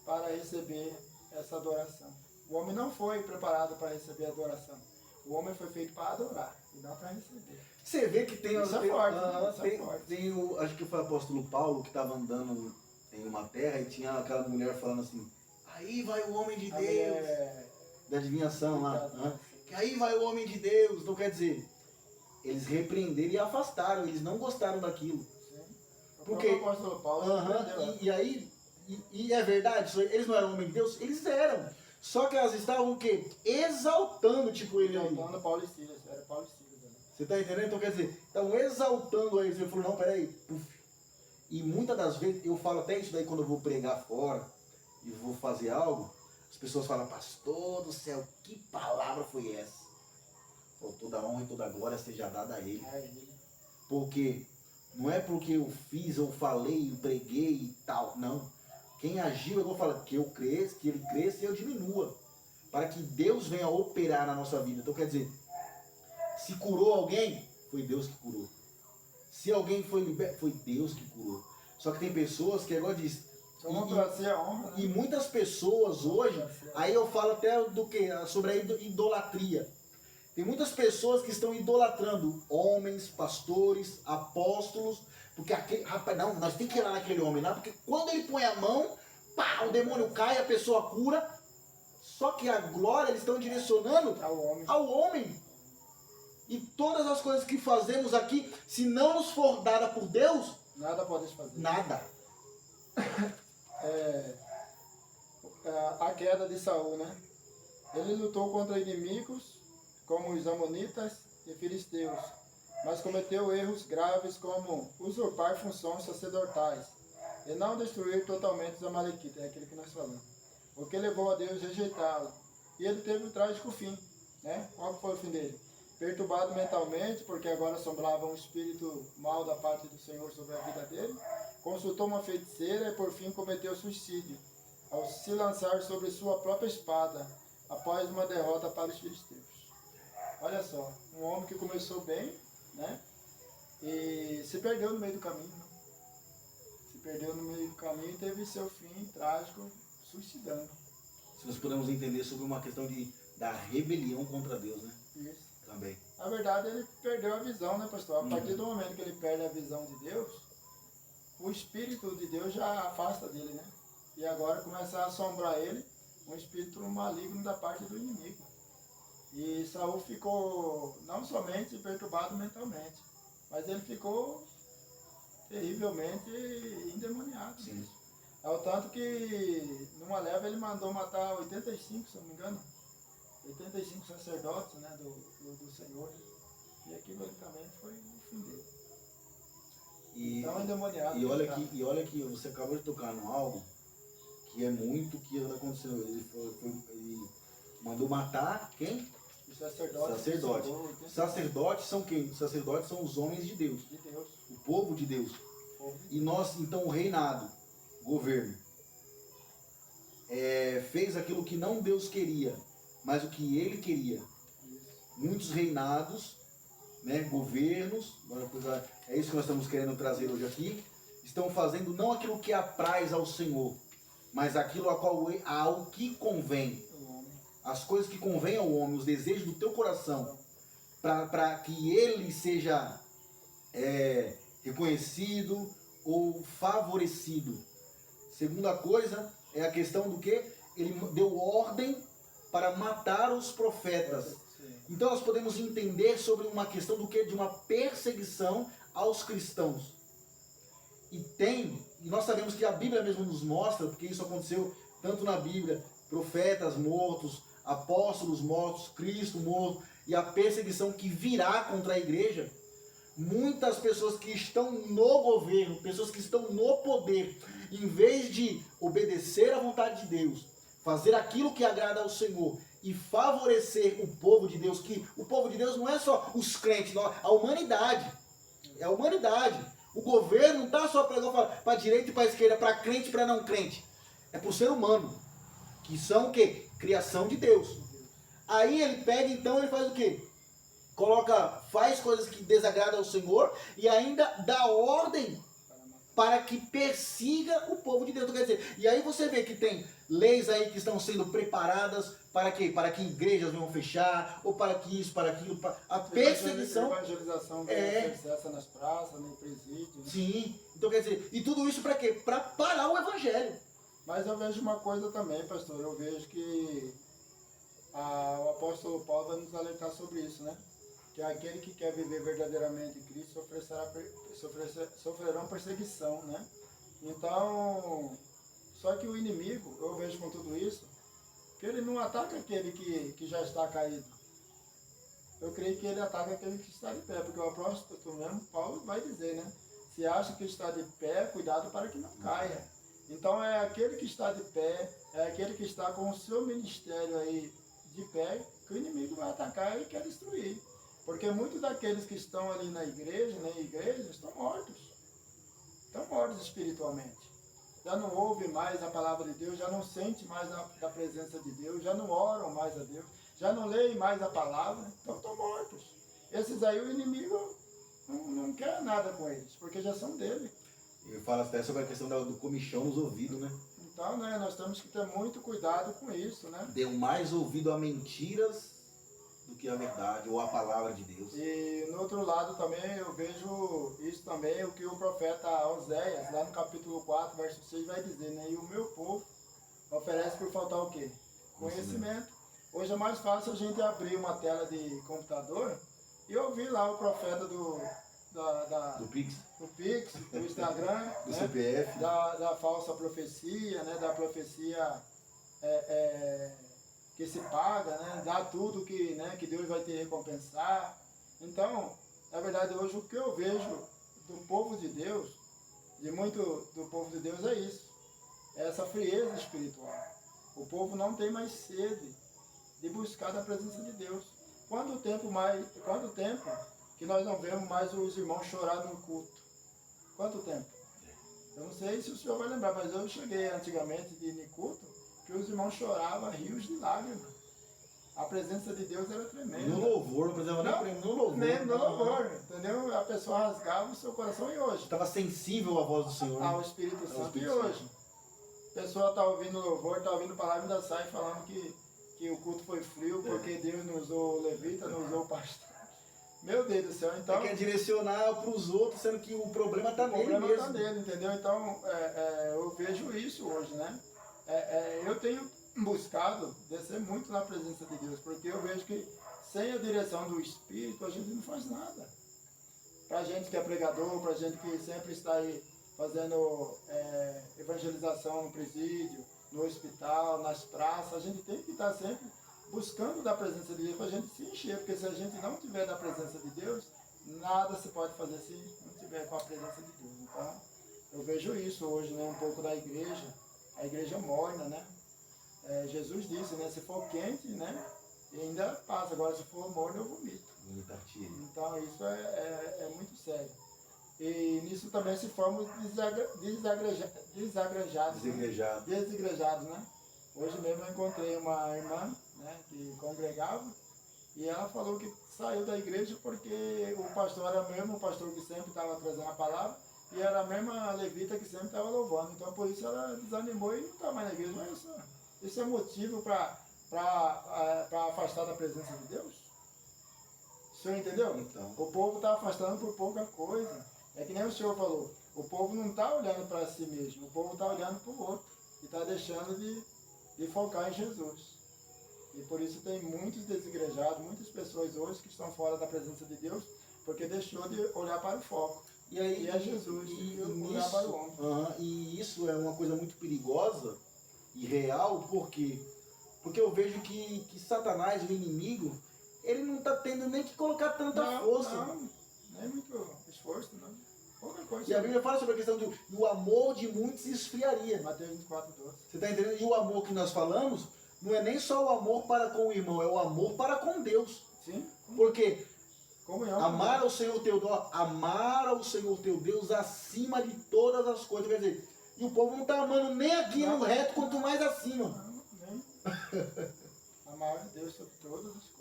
para receber essa adoração. O homem não foi preparado para receber a adoração. O homem foi feito para adorar e não para receber. Você vê que tem... Isso é forte, tem acho que foi o apóstolo Paulo que estava andando em uma terra e tinha aquela mulher falando assim, aí vai o homem de Deus, da adivinhação lá, que aí vai o homem de Deus. Então quer dizer, eles repreenderam e afastaram, eles não gostaram daquilo. Porque, o apóstolo Paulo e é verdade, eles não eram homem de Deus? Eles eram. Só que elas estavam o quê? Exaltando, tipo, ele ali. Exaltando Paulo e Silas, era Paulo e Silas. Né? Você tá entendendo? Então quer dizer, estavam exaltando eles. Ele falou, não, peraí. Puf. E muitas das vezes, eu falo até isso daí quando eu vou pregar fora e vou fazer algo, as pessoas falam, pastor do céu, que palavra foi essa? Pô, toda honra e toda glória seja dada a ele. Porque não é porque eu fiz, eu falei, eu preguei e tal, não. Quem agiu, eu vou falar, que eu cresça, que ele cresça e eu diminua. Para que Deus venha operar na nossa vida. Então quer dizer, se curou alguém, foi Deus que curou. Se alguém foi liberto, foi Deus que curou. Só que tem pessoas que agora diz. E muitas pessoas hoje, aí eu falo até do que? Sobre a idolatria. Tem muitas pessoas que estão idolatrando homens, pastores, apóstolos, porque aquele, rapaz, não, nós temos que ir lá naquele homem lá, porque quando ele põe a mão, pá, o demônio cai, a pessoa cura. Só que a glória eles estão direcionando ao homem. E todas as coisas que fazemos aqui, se não nos for dada por Deus, nada podemos fazer. Nada. A queda de Saul, né? Ele lutou contra inimigos como os amonitas e filisteus, mas cometeu erros graves como usurpar funções sacerdotais e não destruir totalmente os amalequitas, é aquilo que nós falamos, o que levou a Deus a rejeitá-lo. E ele teve um trágico fim, né? Qual foi o fim dele? Perturbado mentalmente, porque agora assombrava um espírito mal da parte do Senhor sobre a vida dele, consultou uma feiticeira e por fim cometeu suicídio, ao se lançar sobre sua própria espada, após uma derrota para os filisteus. Olha só, um homem que começou bem, né? E se perdeu no meio do caminho. Né? Se perdeu no meio do caminho e teve seu fim trágico suicidando. se nós pudermos entender sobre uma questão da rebelião contra Deus, né? Isso. Também. Na verdade, ele perdeu a visão, né, pastor? A partir do momento que ele perde a visão de Deus, o Espírito de Deus já afasta dele, né? E agora começa a assombrar ele um espírito maligno da parte do inimigo. E Saul ficou não somente perturbado mentalmente, mas ele ficou terrivelmente endemoniado. Sim. Ao tanto que, numa leva, ele mandou matar 85, se eu não me engano, 85 sacerdotes, né, do Senhor. E aquilo ali também foi o fim dele. Então, endemoniado. E olha que você acabou de tocar no algo que é muito que anda acontecendo. Ele mandou matar quem? Os sacerdotes. Sacerdotes são quem? Sacerdotes são os homens de Deus. De Deus. O povo de Deus. E nós, então, o reinado, governo, fez aquilo que não Deus queria, mas o que ele queria. Isso. Muitos reinados, né, governos, é isso que nós estamos querendo trazer hoje aqui, estão fazendo não aquilo que apraz ao Senhor, mas aquilo ao que convém. As coisas que convêm ao homem, os desejos do teu coração, para que ele seja reconhecido ou favorecido. Segunda coisa é a questão do que? Ele deu ordem para matar os profetas. Então nós podemos entender sobre uma questão do que? De uma perseguição aos cristãos. E nós sabemos que a Bíblia mesmo nos mostra, porque isso aconteceu tanto na Bíblia, profetas mortos, apóstolos mortos, Cristo morto, e a perseguição que virá contra a igreja. Muitas pessoas que estão no governo, pessoas que estão no poder, em vez de obedecer à vontade de Deus, fazer aquilo que agrada ao Senhor e favorecer o povo de Deus, que o povo de Deus não é só os crentes, não, a humanidade. É a humanidade. O governo não está só para a direita e para a esquerda, para crente e para não crente. É para o ser humano, que são o quê? Criação de Deus. Aí ele pega, então, ele faz o quê? Faz coisas que desagradam ao Senhor e ainda dá ordem para que persiga o povo de Deus. Então, quer dizer, e aí você vê que tem leis aí que estão sendo preparadas para quê? Para que igrejas venham fechar, ou para que isso, para aquilo, para a perseguição. Evangelização cessa nas praças, no presídio. Né? Sim, então quer dizer, e tudo isso para quê? Para parar o evangelho. Mas eu vejo uma coisa também, pastor, eu vejo que o apóstolo Paulo vai nos alertar sobre isso, né? Que aquele que quer viver verdadeiramente em Cristo sofrerão perseguição, né? Então, só que o inimigo, eu vejo com tudo isso, que ele não ataca aquele que já está caído. Eu creio que ele ataca aquele que está de pé, porque o apóstolo mesmo, Paulo, vai dizer, né? Se acha que está de pé, cuidado para que não caia. Então é aquele que está de pé, é aquele que está com o seu ministério aí de pé, que o inimigo vai atacar e quer destruir. Porque muitos daqueles que estão ali na igreja, estão mortos. Estão mortos espiritualmente. Já não ouvem mais a palavra de Deus, já não sentem mais da presença de Deus, já não oram mais a Deus, já não leem mais a palavra, então estão mortos. Esses aí o inimigo não quer nada com eles, porque já são dele. Eu falo até sobre a questão do comichão nos ouvidos, né? Então, né, nós temos que ter muito cuidado com isso, né? Deu mais ouvido a mentiras do que a verdade, ou a palavra de Deus. E no outro lado também eu vejo isso também, o que o profeta Oséias, lá no capítulo 4, verso 6, vai dizer, né? E o meu povo oferece por faltar o quê? Conhecimento. Hoje é mais fácil a gente abrir uma tela de computador e ouvir lá o profeta do Pix, do Instagram, do né? CPF, da falsa profecia, né? Da profecia que se paga, né? Dá tudo que Deus vai te recompensar. Então, na verdade, hoje o que eu vejo do povo de Deus, do povo de Deus é isso, é essa frieza espiritual. O povo não tem mais sede de buscar da presença de Deus. Quanto tempo que nós não vemos mais os irmãos chorar no culto? Quanto tempo? Eu não sei se o senhor vai lembrar, mas eu cheguei antigamente de ir no culto, que os irmãos choravam rios de lágrimas. A presença de Deus era tremenda. No louvor, não precisava nem prêmio, no louvor. Nem no louvor, entendeu? A pessoa rasgava o seu coração. E hoje? Estava sensível à voz do Senhor. Ao Espírito Santo. E hoje? a pessoa está ouvindo louvor, está ouvindo palavra e ainda sai falando que o culto foi frio porque Deus não usou o levita, não usou o pastor. Meu Deus do céu, então... quer direcionar para os outros, sendo que o problema está nele mesmo. O problema está nele, entendeu? Então, eu vejo isso hoje, né? Eu tenho buscado descer muito na presença de Deus, porque eu vejo que sem a direção do Espírito a gente não faz nada. Pra gente que é pregador, pra gente que sempre está aí fazendo evangelização no presídio, no hospital, nas praças, a gente tem que estar sempre buscando da presença de Deus para a gente se encher, porque se a gente não tiver da presença de Deus, nada se pode fazer se não tiver com a presença de Deus. Então, eu vejo isso hoje, né, um pouco da igreja, a igreja morna, né? Jesus disse, né, se for quente, né, ainda passa, agora se for morno eu vomito. Então, isso é muito sério. E nisso também se formam desigrejados, né? Hoje mesmo eu encontrei uma irmã, né, que congregava, e ela falou que saiu da igreja porque o pastor era mesmo o pastor que sempre estava trazendo a palavra, e era a mesma levita que sempre estava louvando. Então por isso ela desanimou e não está mais na igreja. Mas isso é motivo para afastar da presença de Deus? O senhor entendeu? Então. O povo está afastando por pouca coisa. É que nem o senhor falou, o povo não está olhando para si mesmo, o povo está olhando para o outro e está deixando de focar em Jesus. E por isso tem muitos desigrejados, muitas pessoas hoje que estão fora da presença de Deus, porque deixou de olhar para o foco. E aí, é Jesus, e olhar para o homem. E isso é uma coisa muito perigosa e real, porque eu vejo que Satanás, o inimigo, ele não está tendo nem que colocar tanta força. Não, nem muito esforço, não. Pouca coisa. E a Bíblia fala sobre a questão do amor de muitos esfriaria. Mateus 24, 12. Você está entendendo? E o amor que nós falamos não é nem só o amor para com o irmão, é o amor para com Deus. Sim. Porque comunhão, amar ao Senhor teu Deus, amar ao Senhor teu Deus acima de todas as coisas. Quer dizer, e o povo não está amando nem aqui no reto, quanto mais acima. Não, nem. Amar a Deus sobre todas as coisas.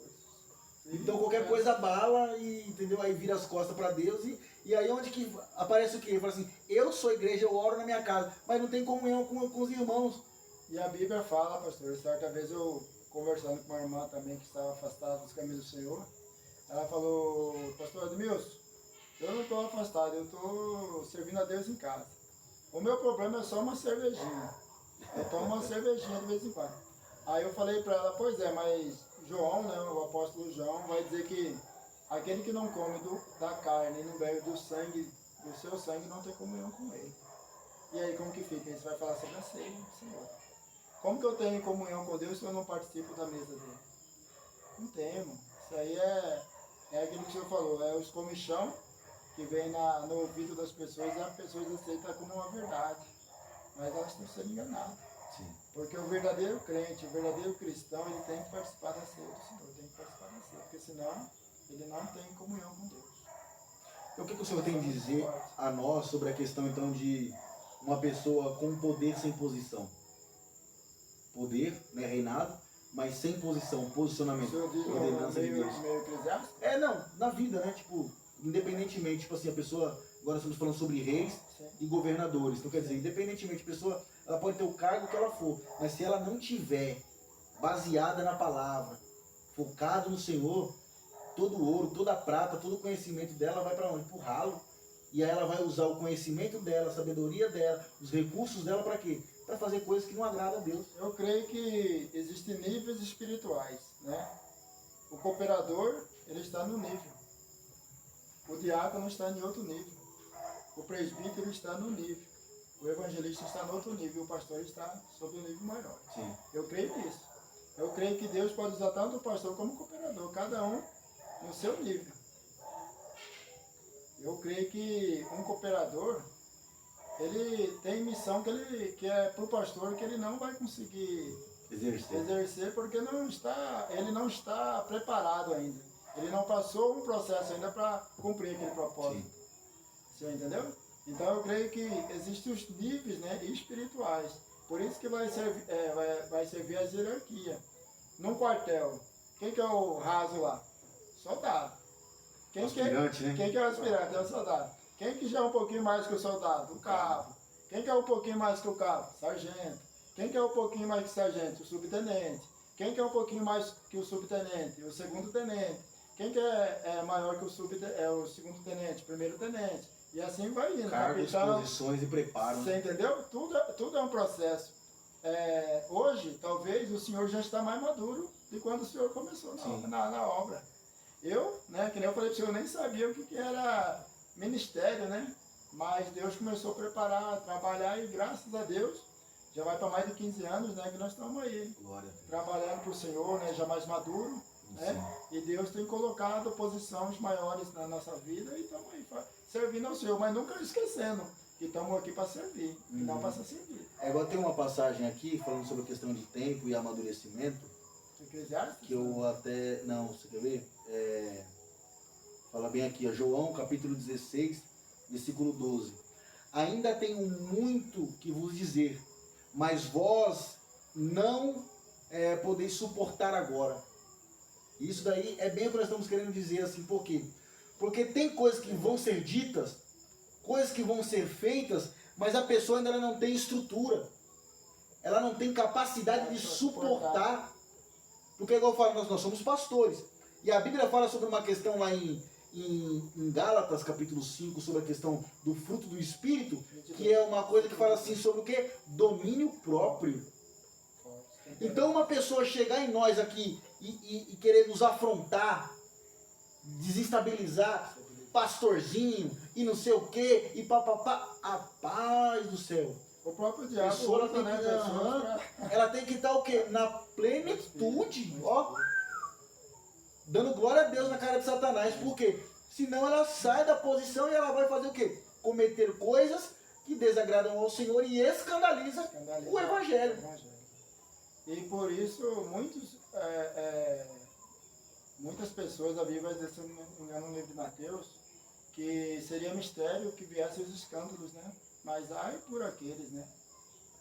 Então qualquer coisa abala e, entendeu? Aí vira as costas para Deus e aí onde que aparece o quê? Ele fala assim, eu sou igreja, eu oro na minha casa, mas não tem comunhão com os irmãos. E a Bíblia fala, pastor, certa vez eu conversando com uma irmã também que estava afastada dos caminhos do Senhor, ela falou, pastor Edmilson, eu não estou afastado, eu estou servindo a Deus em casa. O meu problema é só uma cervejinha. Eu tomo uma cervejinha de vez em quando. Aí eu falei para ela, pois é, mas João, né, o apóstolo João, vai dizer que aquele que não come da carne e não bebe do seu sangue, não tem comunhão com ele. E aí como que fica? Isso vai falar sobre a ceia do Senhor. Como que eu tenho comunhão com Deus se eu não participo da mesa dele? Não temo. Isso aí é aquilo que o senhor falou, é os comichão que vem no ouvido das pessoas e as pessoas aceitam como uma verdade. Mas elas estão sendo enganadas. Sim. Porque o verdadeiro crente, o verdadeiro cristão, ele tem que participar da ceia do Senhor, tem que participar da ceia, porque senão ele não tem comunhão com Deus. Então, o que o senhor tem a dizer a nós sobre a questão então de uma pessoa com poder sem posição? Poder, né, reinado, mas sem posição, posicionamento. O senhor diz meio eclesiástico? Não, na vida, né, tipo, independentemente, tipo assim, a pessoa, agora estamos falando sobre reis e governadores, então quer dizer, independentemente, a pessoa, ela pode ter o cargo que ela for, mas se ela não tiver baseada na palavra, focado no Senhor, todo o ouro, toda a prata, todo o conhecimento dela vai para onde? Para o ralo. E aí ela vai usar o conhecimento dela, a sabedoria dela, os recursos dela para quê? Para fazer coisas que não agradam a Deus. Eu creio que existem níveis espirituais, né? O cooperador, ele está no nível. O diácono está em outro nível. O presbítero está no nível. O evangelista está no outro nível. O pastor está sob um nível maior. Sim. Eu creio nisso. Eu creio que Deus pode usar tanto o pastor como o cooperador, cada um no seu nível. Eu creio que um cooperador, ele tem missão que é para o pastor que ele não vai conseguir exercer porque ele não está preparado ainda. Ele não passou um processo ainda para cumprir aquele propósito. Sim. Você entendeu? Então eu creio que existem os níveis, né, espirituais. Por isso que vai servir a hierarquia. Num quartel, quem que é o raso lá? Soldado. Quem que é o aspirante? É o soldado. Quem que já é um pouquinho mais que o soldado? O cabo. Quem quer um pouquinho mais que o cabo? Sargento. Quem quer um pouquinho mais que o sargento? O subtenente. Quem quer um pouquinho mais que o subtenente? O segundo tenente. Quem quer maior que o o segundo tenente? Primeiro tenente. E assim vai indo. Cargos, Capitão, posições e preparo. você entendeu? Tudo é um processo. Hoje, talvez, o senhor já está mais maduro de quando o senhor começou na obra. Eu, né, que nem eu falei para o senhor, eu nem sabia o que era ministério, né? Mas Deus começou a preparar, trabalhar e graças a Deus, já vai para mais de 15 anos, né, que nós estamos aí. Glória a Deus. Trabalhando para o Senhor, né, já mais maduro, né? E Deus tem colocado posições maiores na nossa vida e estamos aí servindo ao Senhor, mas nunca esquecendo que estamos aqui para servir, e não para ser servido. Igual tem uma passagem aqui falando sobre a questão de tempo e amadurecimento, Eclesiastes? que eu até, não, você quer ver? Fala bem aqui, ó, João capítulo 16, versículo 12. Ainda tenho muito que vos dizer, mas vós não podeis suportar agora. Isso daí é bem o que nós estamos querendo dizer assim, por quê? Porque tem coisas que vão ser ditas, coisas que vão ser feitas, mas a pessoa ainda não tem estrutura. Ela não tem capacidade de suportar. Porque, igual eu falo, nós somos pastores. E a Bíblia fala sobre uma questão lá em Gálatas, capítulo 5, sobre a questão do fruto do Espírito, que é uma coisa que fala assim sobre o quê? Domínio próprio. Então, uma pessoa chegar em nós aqui e querer nos afrontar, desestabilizar, pastorzinho, e não sei o quê, e papapá, a paz do céu. O próprio diabo, ela tem que estar o quê? Na plenitude, ó. Dando glória a Deus na cara de Satanás. Por quê? Senão ela sai da posição e ela vai fazer o quê? Cometer coisas que desagradam ao Senhor e escandaliza o Evangelho. E por isso muitas pessoas, a Bíblia vai dizer, se não me engano, no livro de Mateus, que seria mistério que viessem os escândalos, né? Mas ai por aqueles, né?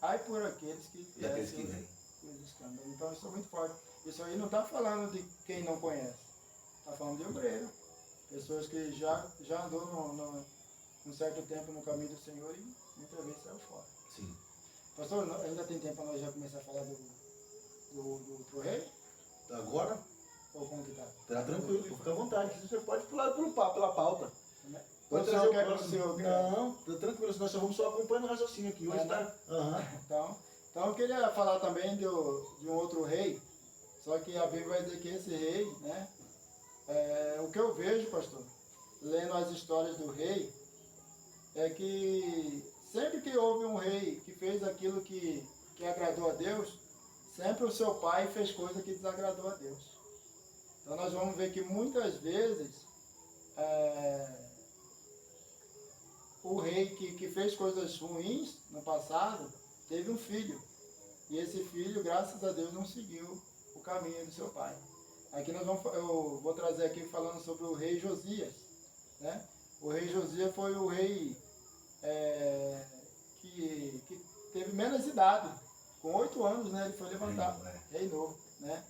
Ai por aqueles que viessem os escândalos. Então isso é muito forte. Isso aí não está falando de quem não conhece. Está falando de obreiro. Pessoas que já andou um certo tempo no caminho do Senhor e muitas vezes saiu fora. Sim. Pastor, ainda tem tempo para nós já começar a falar do outro rei? Agora? Ou como que tá? Tá tranquilo, fica à vontade. Você pode pular pela pauta. Pode trazer o próximo. Não, tá tranquilo, senão nós só vamos só acompanhando o raciocínio aqui. Hoje tá... Então eu queria falar também de um outro rei, só que a Bíblia vai dizer que esse rei, né? O que eu vejo, pastor, lendo as histórias do rei, é que sempre que houve um rei que fez aquilo que agradou a Deus, sempre o seu pai fez coisa que desagradou a Deus. Então nós vamos ver que muitas vezes o rei que fez coisas ruins no passado teve um filho. E esse filho, graças a Deus, não seguiu o caminho do seu pai. Aqui eu vou trazer aqui falando sobre o rei Josias, né? O rei Josias foi o rei que teve menos idade. Com 8 anos, né, ele foi levantado. Reinou, né?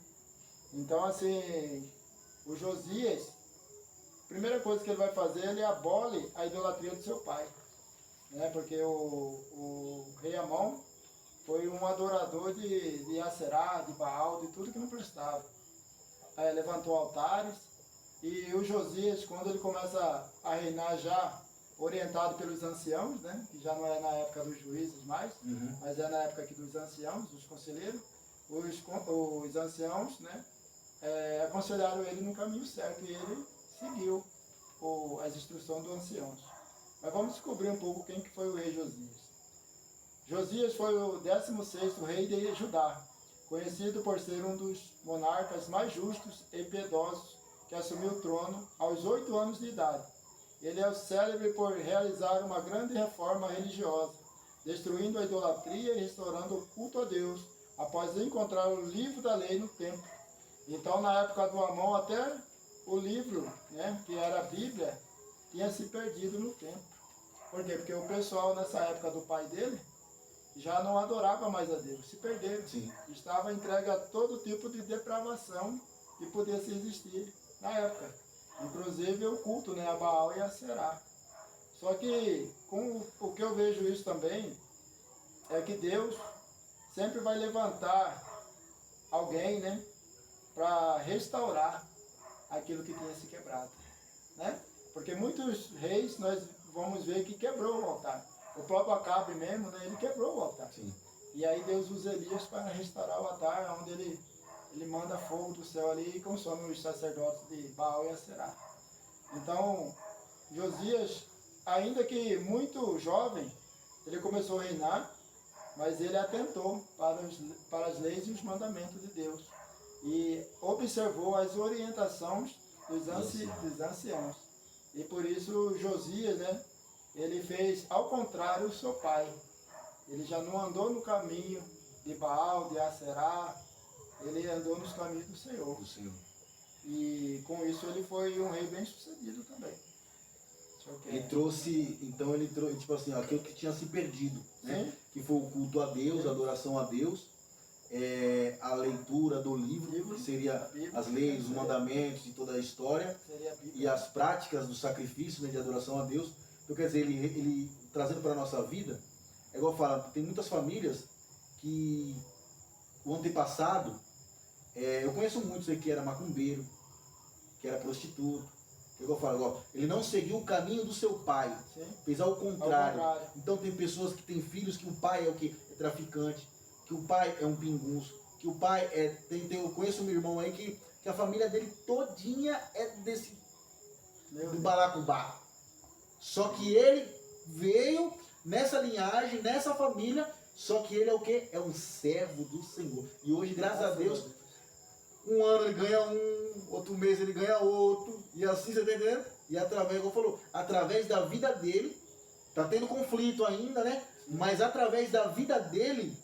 Então, assim, o Josias, a primeira coisa que ele vai fazer, ele abole a idolatria do seu pai. Né? Porque o rei Amon foi um adorador de Aserá, de Baal, de tudo que não prestava. Levantou altares. E o Josias, quando ele começa a reinar já orientado pelos anciãos, né? Que já não é na época dos juízes mais, mas é na época aqui dos anciãos, dos conselheiros, os anciãos, né? Aconselharam ele no caminho certo e ele seguiu as instruções dos anciãos. Mas vamos descobrir um pouco quem que foi o rei Josias. Josias foi o 16º rei de Judá, conhecido por ser um dos monarcas mais justos e piedosos que assumiu o trono aos 8 anos de idade. Ele é célebre por realizar uma grande reforma religiosa, destruindo a idolatria e restaurando o culto a Deus, após encontrar o livro da lei no templo. Então, na época do Amon, até o livro, né, que era a Bíblia, tinha se perdido no templo. Por quê? Porque o pessoal, nessa época do pai dele, já não adorava mais a Deus, se perderam. Sim. Estava entregue a todo tipo de depravação que pudesse existir na época. Inclusive o culto, né, a Baal e a Será. Só que, com o que eu vejo isso também, é que Deus sempre vai levantar alguém, né, para restaurar aquilo que tinha se quebrado, né? Porque muitos reis nós vamos ver que quebrou o altar. O próprio Acabe mesmo, né, ele quebrou o altar. Sim. E aí Deus usa Elias para restaurar o altar, onde ele manda fogo do céu ali e consome os sacerdotes de Baal e Aserá. Então, Josias, ainda que muito jovem, ele começou a reinar, mas ele atentou para as leis e os mandamentos de Deus. E observou as orientações dos anciãos. E por isso Josias, né, ele fez ao contrário o seu pai. Ele já não andou no caminho de Baal, de Aserá, ele andou nos caminhos do Senhor. E com isso ele foi um rei bem sucedido também. Ele trouxe, tipo assim, aquilo que tinha se perdido, né? Que foi o culto a Deus, a adoração a Deus, a leitura do livro, que seria as leis, os mandamentos e toda a história, e as práticas do sacrifício, né, de adoração a Deus. Então, quer dizer, ele trazendo para a nossa vida, é igual fala, tem muitas famílias que o antepassado, eu conheço muitos aí que era macumbeiro, que era prostituto, que eu falo, ele não seguiu o caminho do seu pai, fez ao contrário. Então tem pessoas que têm filhos que o pai é o que? É traficante, que o pai é um pingunço, que o pai eu conheço um irmão aí que a família dele todinha é do Balacubá. Só que ele veio nessa linhagem, nessa família, só que ele é o quê? É um servo do Senhor. E hoje, graças a Deus, um ano ele ganha um, outro mês ele ganha outro, e assim, você tá entendendo? E através, como falou, através da vida dele, tá tendo conflito ainda, né? Mas através da vida dele,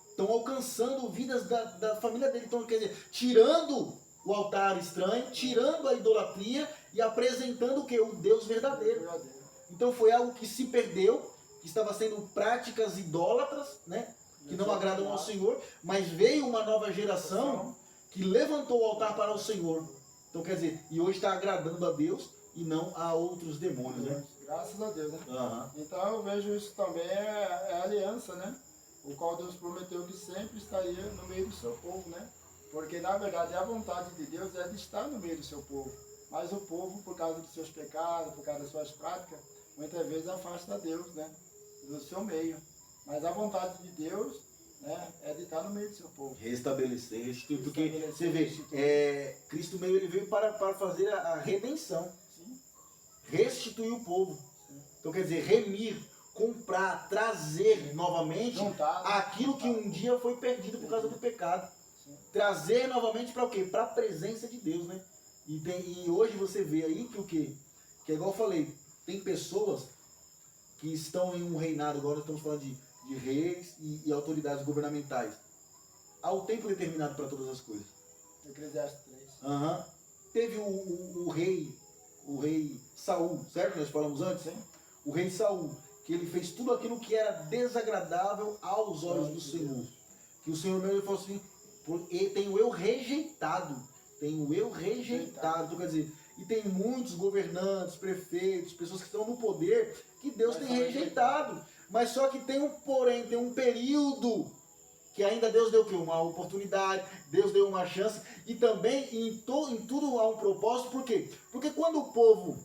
estão alcançando vidas da família dele. Então, quer dizer, tirando o altar estranho, tirando a idolatria e apresentando o que? O Deus verdadeiro. Então foi algo que se perdeu, que estava sendo práticas idólatras, né? Que não agradam ao Senhor, mas veio uma nova geração que levantou o altar para o Senhor. Então quer dizer, e hoje está agradando a Deus e não a outros demônios, né? Graças a Deus, né? Então eu vejo isso também, é aliança, né? O qual Deus prometeu que sempre estaria no meio do seu povo, né? Porque na verdade a vontade de Deus é de estar no meio do seu povo. Mas o povo, por causa dos seus pecados, por causa das suas práticas, muitas vezes afasta Deus, né? Do seu meio. Mas a vontade de Deus, né, é de estar no meio do seu povo. Restabelecer, restituir, porque você vê, Cristo meio ele veio para fazer a redenção. Sim. Restituir o povo. Sim. Então quer dizer, remir, comprar, trazer novamente aquilo que um dia foi perdido por causa do pecado. Sim. Trazer novamente para o quê? Para a presença de Deus, né? E hoje você vê aí que o quê? Que é igual eu falei, tem pessoas que estão em um reinado, agora estamos falando de reis e autoridades governamentais. Há um tempo determinado para todas as coisas. Eclesiastes 3. Teve o rei Saul, certo? Nós falamos antes, hein? O rei Saul, que ele fez tudo aquilo que era desagradável aos olhos do Senhor. Que o Senhor mesmo falou assim, tenho eu rejeitado. Então, quer dizer, e tem muitos governantes, prefeitos, pessoas que estão no poder, que Deus tem rejeitado. Mas só que tem um período que ainda Deus deu uma oportunidade, Deus deu uma chance, e também em tudo há um propósito. Por quê? Porque quando o povo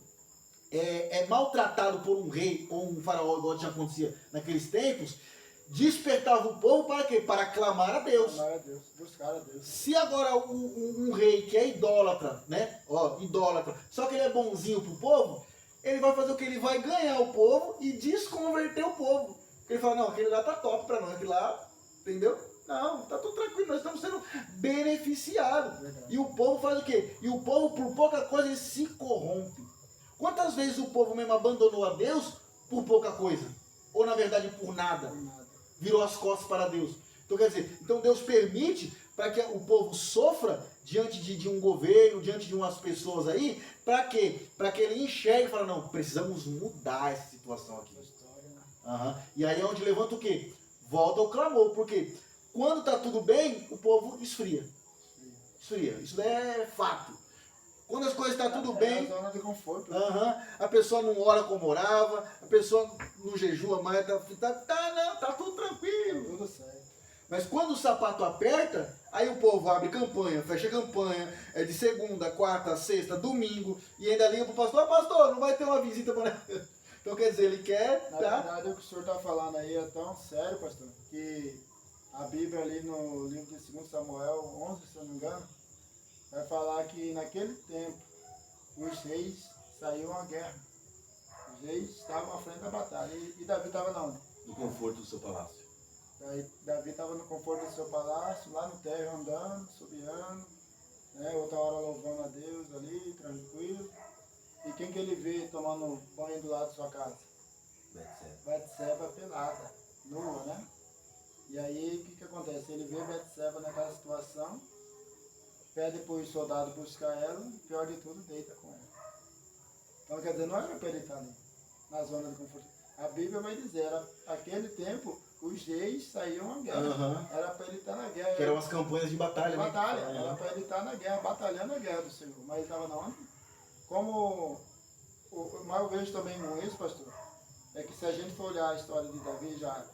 é maltratado por um rei ou um faraó, igual já acontecia naqueles tempos, despertava o povo para quê? Para clamar a Deus. Clamar a Deus, buscar a Deus. Se agora um rei que é idólatra, né? Idólatra, só que ele é bonzinho pro povo, ele vai fazer o que? Ele vai ganhar o povo e desconverter o povo. Ele fala, não, aquele lá tá top pra nós, aquele lá, entendeu? Não, tá tudo tranquilo, nós estamos sendo beneficiados. E o povo faz o quê? E o povo, por pouca coisa, ele se corrompe. Quantas vezes o povo mesmo abandonou a Deus por pouca coisa? Ou na verdade por nada? Virou as costas para Deus. Então quer dizer, Deus permite para que o povo sofra diante de um governo, diante de umas pessoas aí, para quê? Para que ele enxergue e fale, não, precisamos mudar essa situação aqui. E aí é onde levanta o quê? Volta ao clamor, porque quando está tudo bem, o povo esfria. Isso é fato. Quando as coisas estão tudo bem, zona de conforto. A pessoa não ora como orava, a pessoa não jejua mais, tá tudo tranquilo. Tudo certo. Mas quando o sapato aperta, aí o povo abre campanha, fecha campanha, é de segunda, quarta, sexta, domingo, e ainda liga pro pastor, pastor, não vai ter uma visita para... Então quer dizer, ele quer... Na verdade, o que o senhor está falando aí é tão sério, pastor, que a Bíblia ali no livro de 2 Samuel 11, se eu não me engano, vai falar que naquele tempo os reis saíam à guerra. Os reis estavam à frente da batalha. E Davi estava não? No conforto do seu palácio. Davi estava no conforto do seu palácio, lá no terra andando, subiando, né? Outra hora louvando a Deus ali, tranquilo. E quem que ele vê tomando banho do lado da sua casa? Betseba pelada, nua, né? E aí o que acontece? Ele vê Betseba naquela situação, pede para os soldados buscar ela, e pior de tudo, deita com ela. Então quer dizer, não era para ele estar ali, na zona de conforto. A Bíblia vai dizer, era, aquele tempo, os reis saíam à guerra. Era para ele estar na guerra. Que eram as campanhas de batalha, né? Era para ele estar na guerra, batalhando a guerra do Senhor. Mas ele estava na onde? Mas eu vejo também com isso, pastor, é que se a gente for olhar a história de Davi, já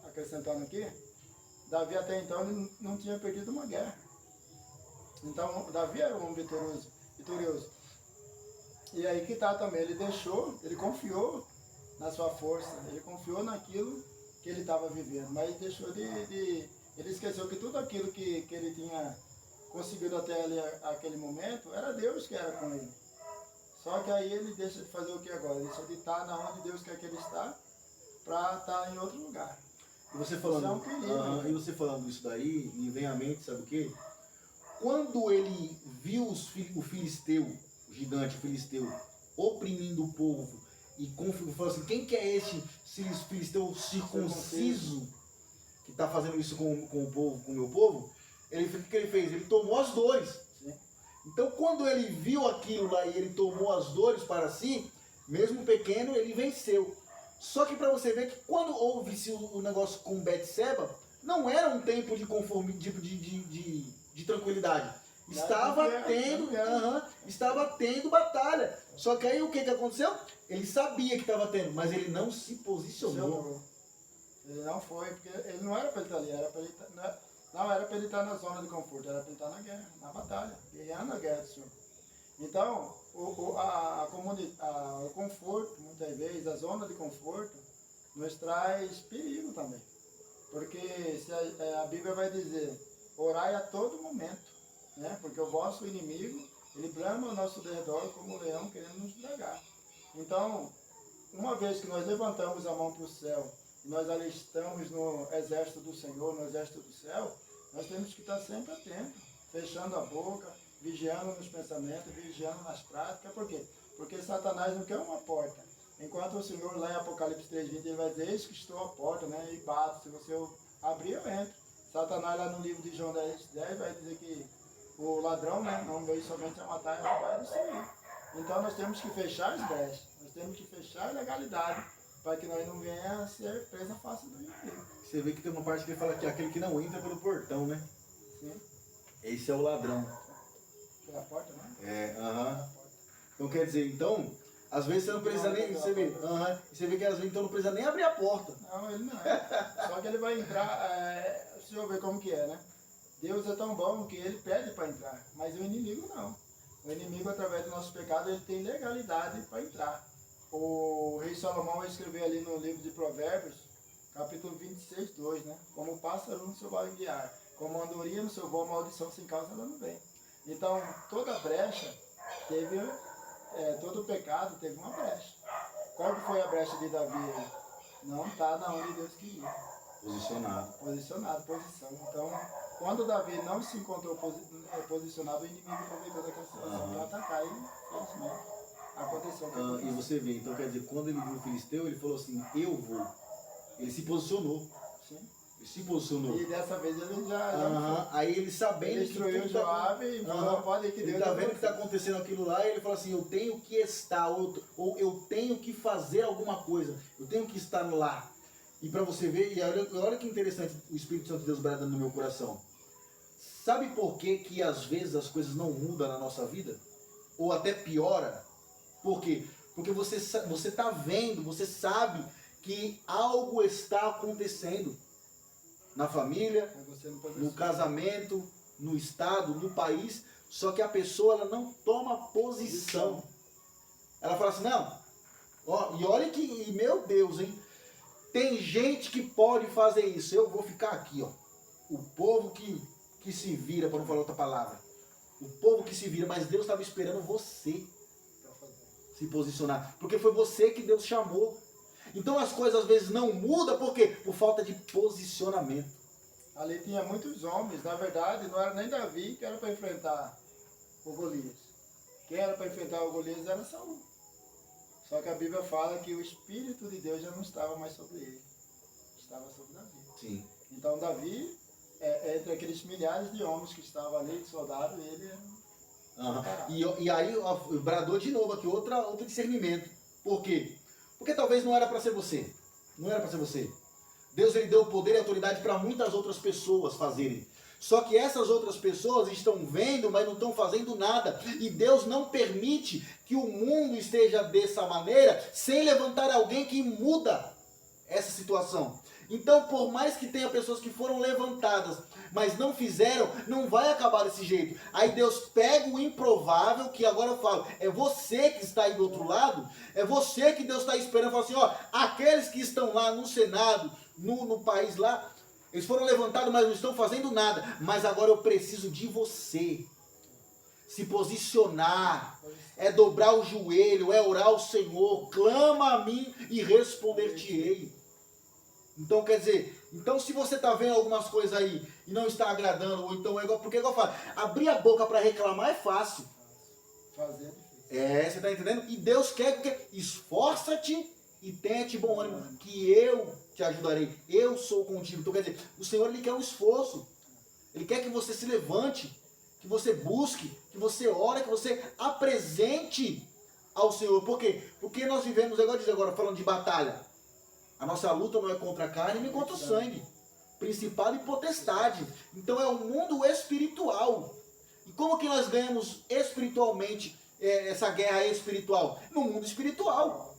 acrescentando aqui, Davi até então ele não tinha perdido uma guerra. Então, Davi era um homem vitorioso. E aí que está também, ele confiou na sua força, ele confiou naquilo que ele estava vivendo, mas deixou ele esqueceu que tudo aquilo que ele tinha conseguido até ali, aquele momento, era Deus que era com ele. Só que aí ele deixa de fazer o que agora? Deixa de estar na onde Deus quer que ele está, para estar em outro lugar. E você falando, isso é um perigo, e você falando isso daí, me vem à mente, sabe o quê? Quando ele viu o filisteu, o gigante filisteu, oprimindo o povo, e falou assim, quem que é este filisteu circunciso que está fazendo isso com o povo, com o meu povo? O que ele fez? Ele tomou as dores. Sim. Então quando ele viu aquilo lá e ele tomou as dores para si, mesmo pequeno, ele venceu. Só que para você ver que quando houve-se o negócio com Betseba, não era um tempo de de tranquilidade. Estava tendo batalha. Só que aí o que aconteceu? Ele sabia que estava tendo, mas ele não se posicionou. Ele não foi, porque ele não era para ele estar ali, era para ele não era para ele estar na zona de conforto, era para ele estar na guerra, na batalha, guerreando a guerra do Senhor. Então, o conforto, muitas vezes, a zona de conforto, nos traz perigo também. Porque a Bíblia vai dizer, orai a todo momento, né? Porque o vosso inimigo, ele brama ao nosso redor como um leão querendo nos tragar. Então, uma vez que nós levantamos a mão para o céu, e nós alistamos no exército do Senhor, no exército do céu, nós temos que estar sempre atentos, fechando a boca, vigiando nos pensamentos, vigiando nas práticas. Por quê? Porque Satanás não quer uma porta. Enquanto o Senhor lá em Apocalipse 3:20, ele vai dizer, eis que estou à porta, né? E bato, se você abrir, eu entro. Satanás lá no livro de João 10 vai dizer que o ladrão, né, não veio somente a matar, roubar e destruir. Então nós temos que fechar as brechas, nós temos que fechar a legalidade, para que nós não venha a ser presa fácil do inimigo. Você vê que tem uma parte que ele fala que é aquele que não entra pelo portão, né? Sim. Esse é o ladrão. Pela porta, né? Então quer dizer, às vezes você não precisa nem. Você vê que às vezes então não precisa nem abrir a porta. Não, ele não. Só que ele vai entrar, se eu ver como que é, né? Deus é tão bom que ele pede para entrar, mas o inimigo não. O inimigo, através do nosso pecado, ele tem legalidade para entrar. O rei Salomão vai escrever ali no livro de Provérbios, capítulo 26:2, né? Como o pássaro no seu vale guiar, como a andorinha no seu voo, maldição sem causa ela não vem. Então, toda brecha teve, todo pecado teve uma brecha. Qual que foi a brecha de Davi? Não está na onde Deus queria. Posicionado. Posição. Então, quando Davi não se encontrou posicionado, o inimigo aproveitou daquela situação para atacar e, infelizmente, aconteceu. E você vê, então quer dizer, quando ele viu o filisteu, ele falou assim, eu vou. Ele se posicionou. Sim. Ele se posicionou. E dessa vez ele já aí ele sabendo ele destruiu o Joabe e falou, pode ir que Deus... Ele está vendo que está acontecendo aquilo lá e ele fala assim, eu tenho que estar, ou eu tenho que fazer alguma coisa, eu tenho que estar lá. E para você ver, e olha que interessante o Espírito Santo de Deus bradando no meu coração. Sabe por que às vezes as coisas não mudam na nossa vida? ou até piora. Por quê? Porque você está vendo, você sabe que algo está acontecendo na família, no casamento, no estado, no país, só que a pessoa ela não toma posição. Ela fala assim, não, ó, e olha que, meu Deus, hein? Tem gente que pode fazer isso, eu vou ficar aqui, ó. O povo que se vira, para não falar outra palavra. O povo que se vira, mas Deus estava esperando você se posicionar. Porque foi você que Deus chamou. Então as coisas às vezes não mudam, por quê? Por falta de posicionamento. Ali tinha muitos homens, na verdade não era nem Davi que era para enfrentar o Golias. Quem era para enfrentar o Golias era Saul. Só que a Bíblia fala que o Espírito de Deus já não estava mais sobre ele. Estava sobre Davi. Sim. Então Davi, entre aqueles milhares de homens que estavam ali, de soldados, ele era... E aí bradou de novo aqui outro discernimento. Por quê? Porque talvez não era para ser você. Não era para ser você. Deus ele deu poder e autoridade para muitas outras pessoas fazerem. Só que essas outras pessoas estão vendo, mas não estão fazendo nada. E Deus não permite que o mundo esteja dessa maneira sem levantar alguém que muda essa situação. Então, por mais que tenha pessoas que foram levantadas, mas não fizeram, não vai acabar desse jeito. Aí Deus pega o improvável, que agora eu falo, é você que está aí do outro lado, é você que Deus está esperando, fala assim, ó, aqueles que estão lá no Senado, no país lá, eles foram levantados, mas não estão fazendo nada. Mas agora eu preciso de você. Se posicionar, é dobrar o joelho, é orar ao Senhor, clama a mim e responder-te-ei. Então quer dizer, então se você está vendo algumas coisas aí e não está agradando, ou então é igual, porque igual eu falo, abrir a boca para reclamar é fácil. Fazer é difícil. Você está entendendo? E Deus quer que esforça-te e tenha-te bom ânimo, que eu te ajudarei, eu sou contigo. Então quer dizer, o Senhor ele quer um esforço, ele quer que você se levante, que você busque, que você ore, que você apresente ao Senhor. Por quê? Porque nós vivemos, igual diz agora, falando de batalha. A nossa luta não é contra a carne nem contra o sangue. Principado e potestade. Então é um mundo espiritual. E como que nós ganhamos espiritualmente essa guerra espiritual? No mundo espiritual.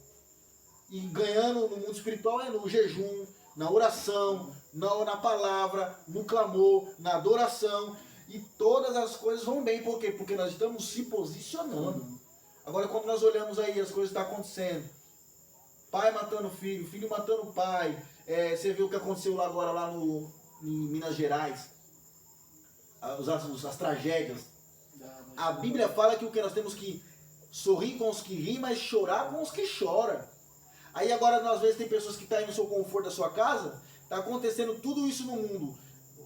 E ganhando no mundo espiritual é no jejum, na oração, na palavra, no clamor, na adoração. E todas as coisas vão bem. Por quê? Porque nós estamos se posicionando. Agora quando nós olhamos aí, as coisas estão acontecendo. Pai matando filho, filho matando pai. Você viu o que aconteceu lá agora lá em Minas Gerais. As tragédias. A Bíblia fala que o que nós temos que sorrir com os que riem, mas chorar com os que choram. Aí agora, às vezes, tem pessoas que estão aí no seu conforto da sua casa. Está acontecendo tudo isso no mundo.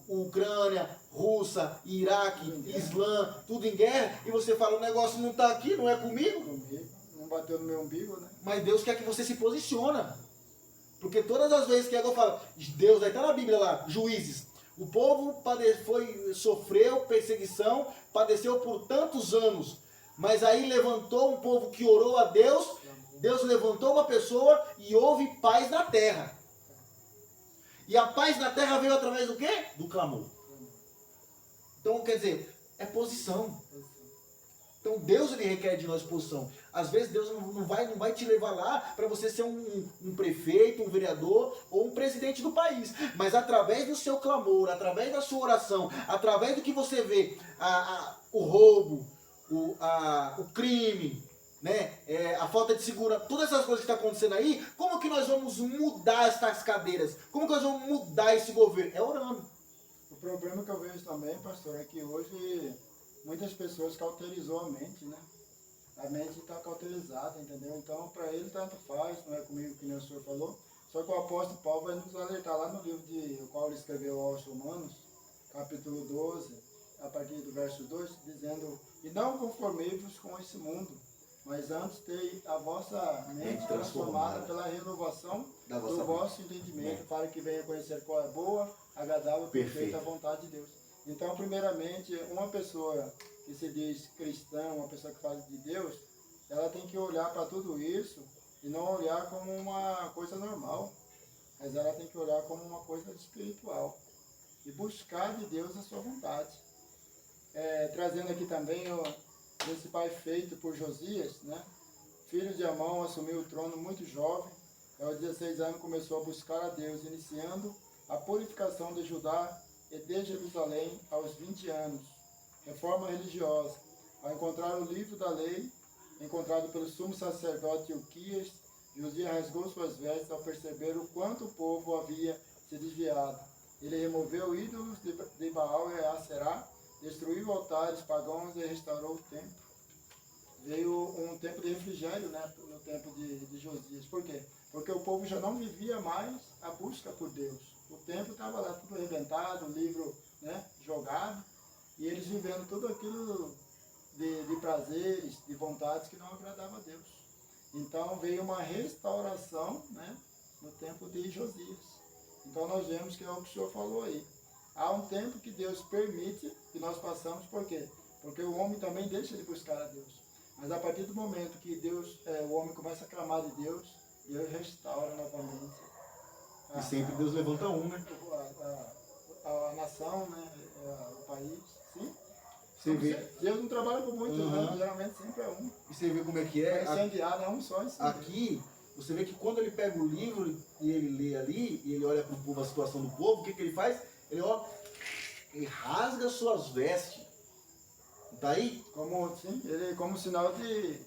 Ucrânia, Rússia, Iraque, Islã, tudo em guerra. E você fala, o negócio não está aqui, não é comigo. Não bateu no meu umbigo, né? Mas Deus quer que você se posiciona. Porque todas as vezes que eu falo, Deus, aí está na Bíblia lá, Juízes. O povo sofreu perseguição, padeceu por tantos anos. Mas aí levantou um povo que orou a Deus. Deus levantou uma pessoa e houve paz na terra. E a paz na terra veio através do quê? Do clamor. Então, quer dizer, é posição. Então Deus ele requer de nós posição. Às vezes Deus não vai te levar lá para você ser um prefeito, um vereador ou um presidente do país. Mas através do seu clamor, através da sua oração, através do que você vê, o roubo, o crime, né? A falta de segurança, todas essas coisas que estão acontecendo aí, como que nós vamos mudar essas cadeiras? Como que nós vamos mudar esse governo? É orando. O problema que eu vejo também, pastor, é que hoje muitas pessoas cauterizou a mente, né? A mente está cauterizada, entendeu? Então, para ele, tanto faz, não é comigo que nem o senhor falou. Só que o apóstolo Paulo vai nos alertar lá no livro o qual ele escreveu aos Romanos, capítulo 12, a partir do verso 2, dizendo, e não conformei-vos com esse mundo, mas antes ter a vossa mente transformada pela renovação do vosso entendimento, para que venha conhecer qual é boa, agradável e perfeita a vontade de Deus. Então, primeiramente, uma pessoa que se diz cristã, uma pessoa que fala de Deus, ela tem que olhar para tudo isso e não olhar como uma coisa normal, mas ela tem que olhar como uma coisa espiritual e buscar de Deus a sua vontade. Trazendo aqui também esse pai feito por Josias, né? Filho de Amon, assumiu o trono muito jovem. Aos 16 anos começou a buscar a Deus, iniciando a purificação de Judá e de Jerusalém aos 20 anos. Reforma religiosa. Ao encontrar o livro da lei, encontrado pelo sumo sacerdote Ilquias, Josias rasgou suas vestes ao perceber o quanto o povo havia se desviado. Ele removeu ídolos de Baal e Aserá, destruiu altares pagãos e restaurou o templo. Veio um tempo de refrigério, né, no tempo de Josias. Por quê? Porque o povo já não vivia mais a busca por Deus. O templo estava lá tudo arrebentado, o livro, né, jogado, e eles vivendo tudo aquilo de prazeres, de vontades que não agradava a Deus. Então veio uma restauração, né, no tempo de Josias. Então nós vemos que é o que o senhor falou aí. Há um tempo que Deus permite que nós passamos, por quê? Porque o homem também deixa de buscar a Deus. Mas a partir do momento que o homem começa a clamar de Deus, Deus restaura novamente. E sempre Deus levanta um, né? A nação, né? O país, sim. Você vê. Deus não trabalha por muitos, né? Geralmente sempre é um. E você vê como é que é. Incendiado é um só incendiado. Aqui, você vê que quando ele pega o livro e ele lê ali, e ele olha para o povo, a situação do povo, o que ele faz? Ele rasga suas vestes. Tá aí? Como sinal de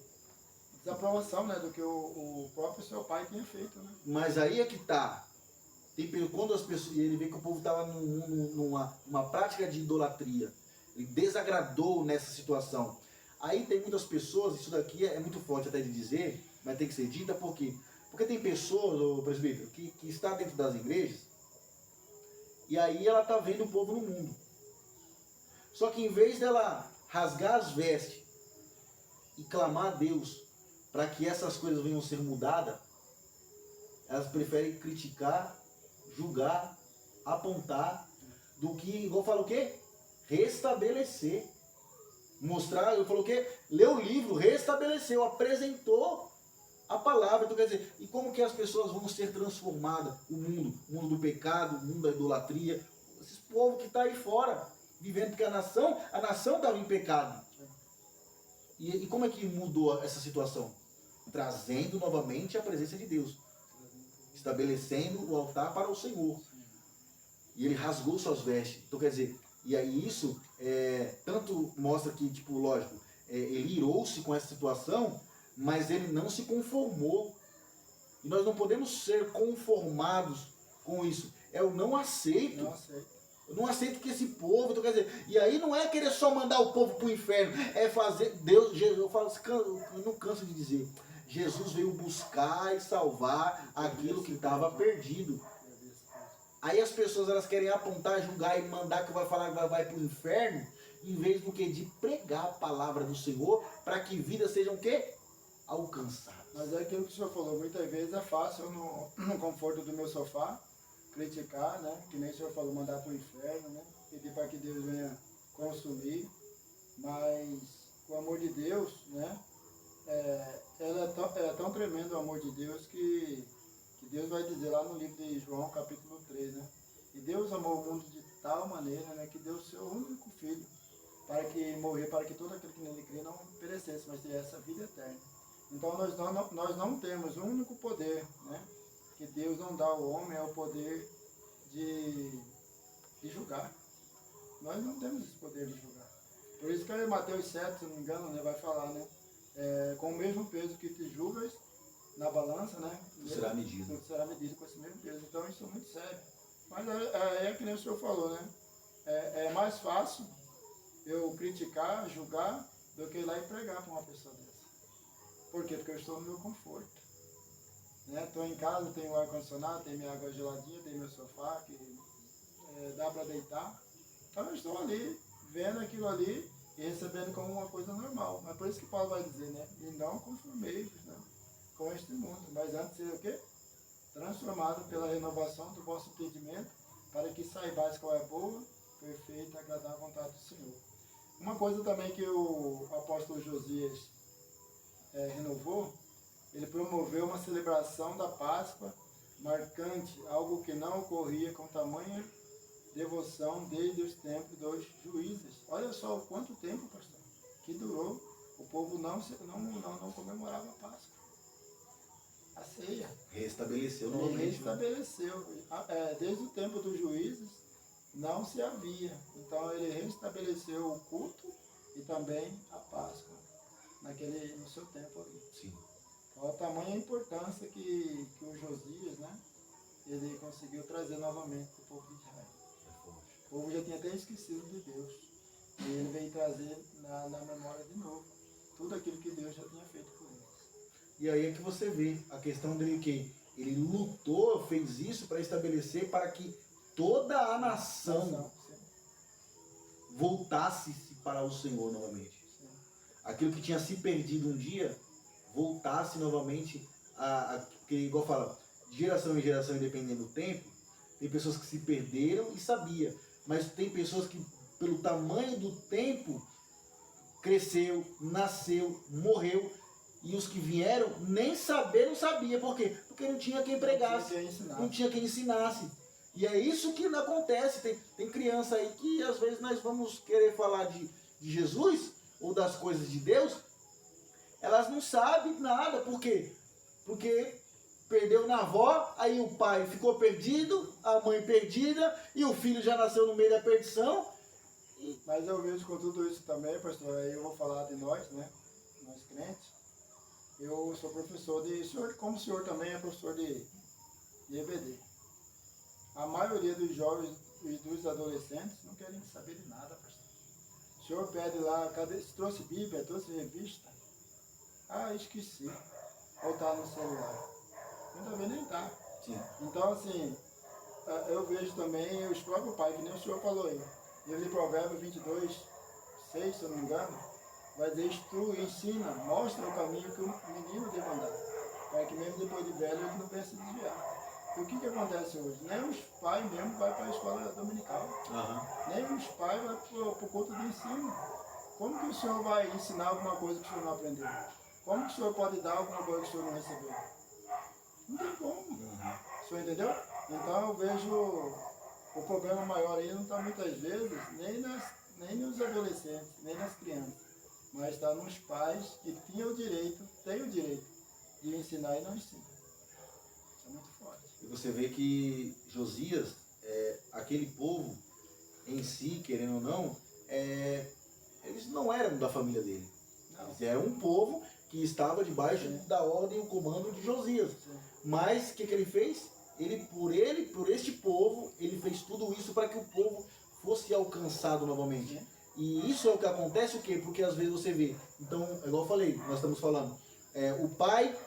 desaprovação, né, do que o próprio seu pai tinha feito, né? Mas aí é que tá. Quando as pessoas, e ele vê que o povo estava numa prática de idolatria. Ele desagradou nessa situação. Aí tem muitas pessoas, isso daqui é muito forte até de dizer, mas tem que ser dita, por quê? Porque tem pessoas, ô presbítero, que está dentro das igrejas, e aí ela está vendo o povo no mundo. Só que em vez dela rasgar as vestes e clamar a Deus para que essas coisas venham a ser mudadas, elas preferem criticar, julgar, apontar, do que, igual fala o quê? Restabelecer. Mostrar, eu falo o quê? Leu o livro, restabeleceu, apresentou a palavra. Então quer dizer, e como que as pessoas vão ser transformadas? O mundo do pecado, o mundo da idolatria, esse povo que está aí fora, vivendo, porque a nação estava em pecado. E como é que mudou essa situação? Trazendo novamente a presença de Deus. Estabelecendo o altar para o Senhor. E ele rasgou suas vestes. Então quer dizer, e aí isso tanto mostra que, tipo, lógico, ele irou-se com essa situação, mas ele não se conformou. E nós não podemos ser conformados com isso. Eu não aceito. Eu não aceito que esse povo, então, quer dizer, e aí não é querer só mandar o povo para o inferno, é fazer, Deus, Jesus, eu não canso de dizer, Jesus veio buscar e salvar aquilo que estava perdido. Aí as pessoas, elas querem apontar, julgar e mandar que vai falar que vai para o inferno, em vez do que de pregar a palavra do Senhor, para que vidas sejam o quê? Alcançadas. Mas é aquilo que o senhor falou, muitas vezes é fácil no conforto do meu sofá, criticar, né? Que nem o senhor falou, mandar para o inferno, né? Pedir para que Deus venha consumir, mas o amor de Deus, né? É tão tremendo o amor de Deus que Deus vai dizer lá no livro de João, capítulo 3, né? E Deus amou o mundo de tal maneira, né? Que deu o seu único filho para que morrer, para que todo aquele que nele crê não perecesse, mas tivesse essa vida eterna. Então nós não temos o único poder, né? Que Deus não dá ao homem é o poder de julgar. Nós não temos esse poder de julgar. Por isso que em Mateus 7, se não me engano, né, vai falar, né? Com o mesmo peso que te julgas na balança, né? Será medido. Será medido com esse mesmo peso. Então isso é muito sério. Mas é que nem o senhor falou, né? É mais fácil eu criticar, julgar, do que ir lá e pregar para uma pessoa dessa. Por quê? Porque eu estou no meu conforto. Estou em casa, tenho ar-condicionado, tenho minha água geladinha, tenho meu sofá, que dá para deitar. Então eu estou ali, vendo aquilo ali e recebendo como uma coisa normal. Mas por isso que Paulo vai dizer, né? E não conformei-vos, né, com este mundo. Mas antes ser o quê? Transformado pela renovação do vosso entendimento, para que saibais qual é a boa, perfeita e agradável vontade do Senhor. Uma coisa também que o apóstolo Josias renovou, ele promoveu uma celebração da Páscoa marcante, algo que não ocorria com tamanha devoção desde os tempos dos juízes. Olha só quanto tempo, pastor, que durou o povo não comemorava a Páscoa, a ceia. Restabeleceu Ele novamente. restabeleceu. Desde o tempo dos juízes não se havia. Então ele restabeleceu o culto e também a Páscoa no seu tempo ali. Sim. Olha a tamanha importância que o Josias, né, ele conseguiu trazer novamente para o povo de Israel. É forte. O povo já tinha até esquecido de Deus. E ele veio trazer na memória de novo tudo aquilo que Deus já tinha feito por eles. E aí é que você vê a questão dele que ele lutou, fez isso para estabelecer para que toda a nação voltasse-se para o Senhor novamente. Sim. Aquilo que tinha se perdido um dia, voltasse novamente porque igual fala, de geração em geração, dependendo do tempo, tem pessoas que se perderam e sabia, mas tem pessoas que pelo tamanho do tempo cresceu, nasceu, morreu, e os que vieram nem saber, não sabia. Por quê? Porque não tinha quem pregasse, não tinha quem ensinasse. E é isso que não acontece. Tem criança aí que às vezes nós vamos querer falar de Jesus ou das coisas de Deus, elas não sabem nada. Por quê? Porque perdeu na avó, aí o pai ficou perdido, a mãe perdida, e o filho já nasceu no meio da perdição. Mas eu vejo com tudo isso também, pastor, aí eu vou falar de nós, né? Nós crentes. Eu sou professor como o senhor também é professor de EBD. A maioria dos jovens e dos adolescentes não querem saber de nada, pastor. O senhor pede lá, se trouxe Bíblia, trouxe revista. Ah, esqueci. Ou tá no celular. Muitas vezes nem tá. Sim. Então, assim, eu vejo também os próprios pais, que nem o senhor falou aí. Livro de Provérbios 22, 6, se eu não me engano, vai dizer, instrui, ensina, mostra o caminho que o menino deve andar, para que mesmo depois de velho ele não venha se desviar. E o que acontece hoje? Nem os pais mesmo vão para a escola dominical, nem os pais vão para o culto de ensino. Como que o senhor vai ensinar alguma coisa que o senhor não aprendeu? Como que o senhor pode dar alguma coisa que o senhor não recebeu? Não tem como. O senhor entendeu? Então eu vejo o problema maior aí não está muitas vezes nem nos adolescentes, nem nas crianças, mas está nos pais que têm o direito de ensinar e não ensinam. Isso é muito forte. E você vê que Josias, aquele povo em si, querendo ou não, eles não eram da família dele. Não. Eles eram um povo que estava debaixo da ordem e o comando de Josias. Sim. Mas o que ele fez? Por este povo, ele fez tudo isso para que o povo fosse alcançado novamente. Sim. E isso é o que acontece, o quê? Porque às vezes você vê, então, igual eu falei, nós estamos falando, o pai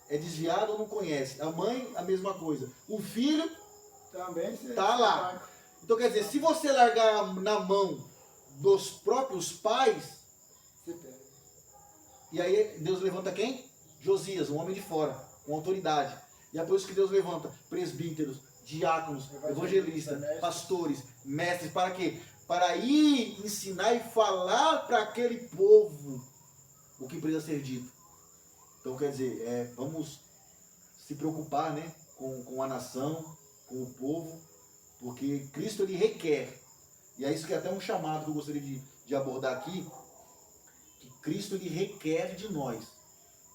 é desviado, não conhece, a mãe, a mesma coisa, o filho também está lá. Então quer dizer, se você largar na mão dos próprios pais, se perde. E aí Deus levanta quem? Josias, um homem de fora, com autoridade. E é por isso que Deus levanta presbíteros, diáconos, evangelistas, pastores, mestres, para quê? Para ir ensinar e falar para aquele povo o que precisa ser dito. Então quer dizer, vamos se preocupar, né, com a nação, com o povo, porque Cristo ele requer, e é isso que é até um chamado que eu gostaria de abordar aqui, que Cristo ele requer de nós,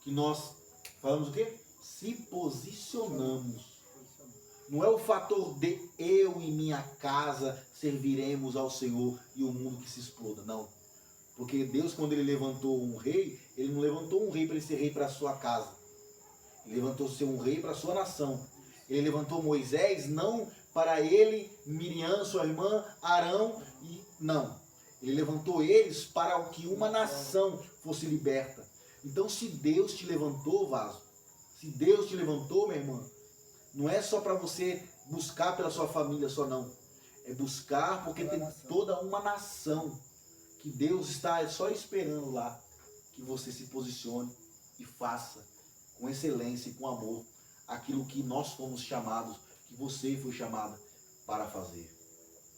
que nós falamos o quê? Se posicionamos. Não é o fator de eu e minha casa serviremos ao Senhor e o mundo que se exploda, não. Porque Deus, quando ele levantou um rei, ele não levantou um rei para ele ser rei para a sua casa. Ele levantou ser um rei para a sua nação. Ele levantou Moisés não para ele, Miriam, sua irmã, Arão, não. Ele levantou eles para que uma nação fosse liberta. Então, se Deus te levantou, vaso, se Deus te levantou, minha irmã, não é só para você buscar pela sua família só, não. É buscar porque tem toda uma nação que Deus está só esperando lá que você se posicione e faça com excelência e com amor aquilo que nós fomos chamados, que você foi chamada para fazer.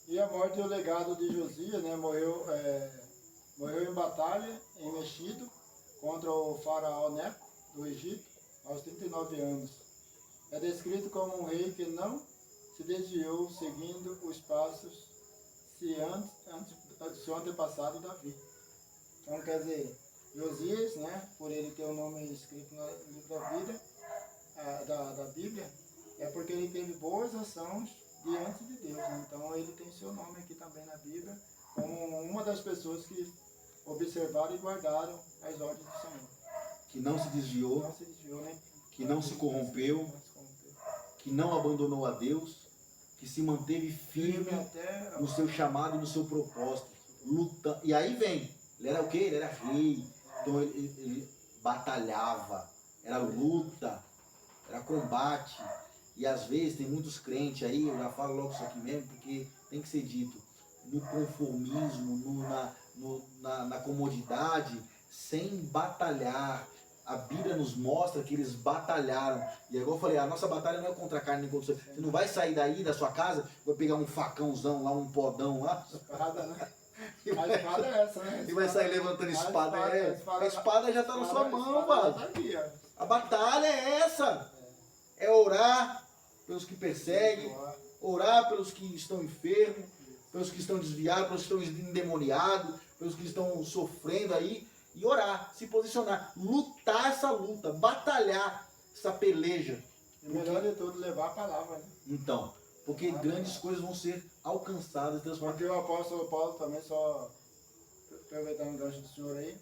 E a morte e o legado de Josias, né, morreu em batalha, em Mexido, contra o faraó Neco, do Egito, aos 39 anos. É descrito como um rei que não se desviou seguindo os passos do seu antepassado Davi. Então, quer dizer, Josias, né, por ele ter o nome escrito no livro da vida, da Bíblia, é porque ele teve boas ações diante de Deus, né? Então ele tem seu nome aqui também na Bíblia, como uma das pessoas que observaram e guardaram as ordens do Senhor. Que não se desviou, Não se desviou, né? que não se corrompeu, Não se corrompeu. que não abandonou a Deus, que se manteve firme até no seu chamado e no seu propósito. Luta. E aí vem, ele era o quê? Ele era rei, então ele batalhava, era luta, era combate. E às vezes tem muitos crentes aí, eu já falo logo isso aqui mesmo, porque tem que ser dito, no conformismo, na comodidade, sem batalhar. A Bíblia nos mostra que eles batalharam. E igual eu falei, a nossa batalha não é contra a carne nem contra o sangue. Você não vai sair daí da sua casa, vai pegar um facãozão lá, um podão lá. Espada, né? A espada é essa, né? E vai sair levantando espada. A espada já está na sua mão, mano. A batalha é essa. É orar pelos que perseguem, orar pelos que estão enfermos, pelos que estão desviados, pelos que estão endemoniados, pelos que estão sofrendo aí. E orar, se posicionar, lutar essa luta, batalhar essa peleja. E melhor de tudo, levar a palavra, né? Então, porque grandes coisas vão ser alcançadas, transformadas. Porque o apóstolo Paulo também, só aproveitando o gancho do senhor aí,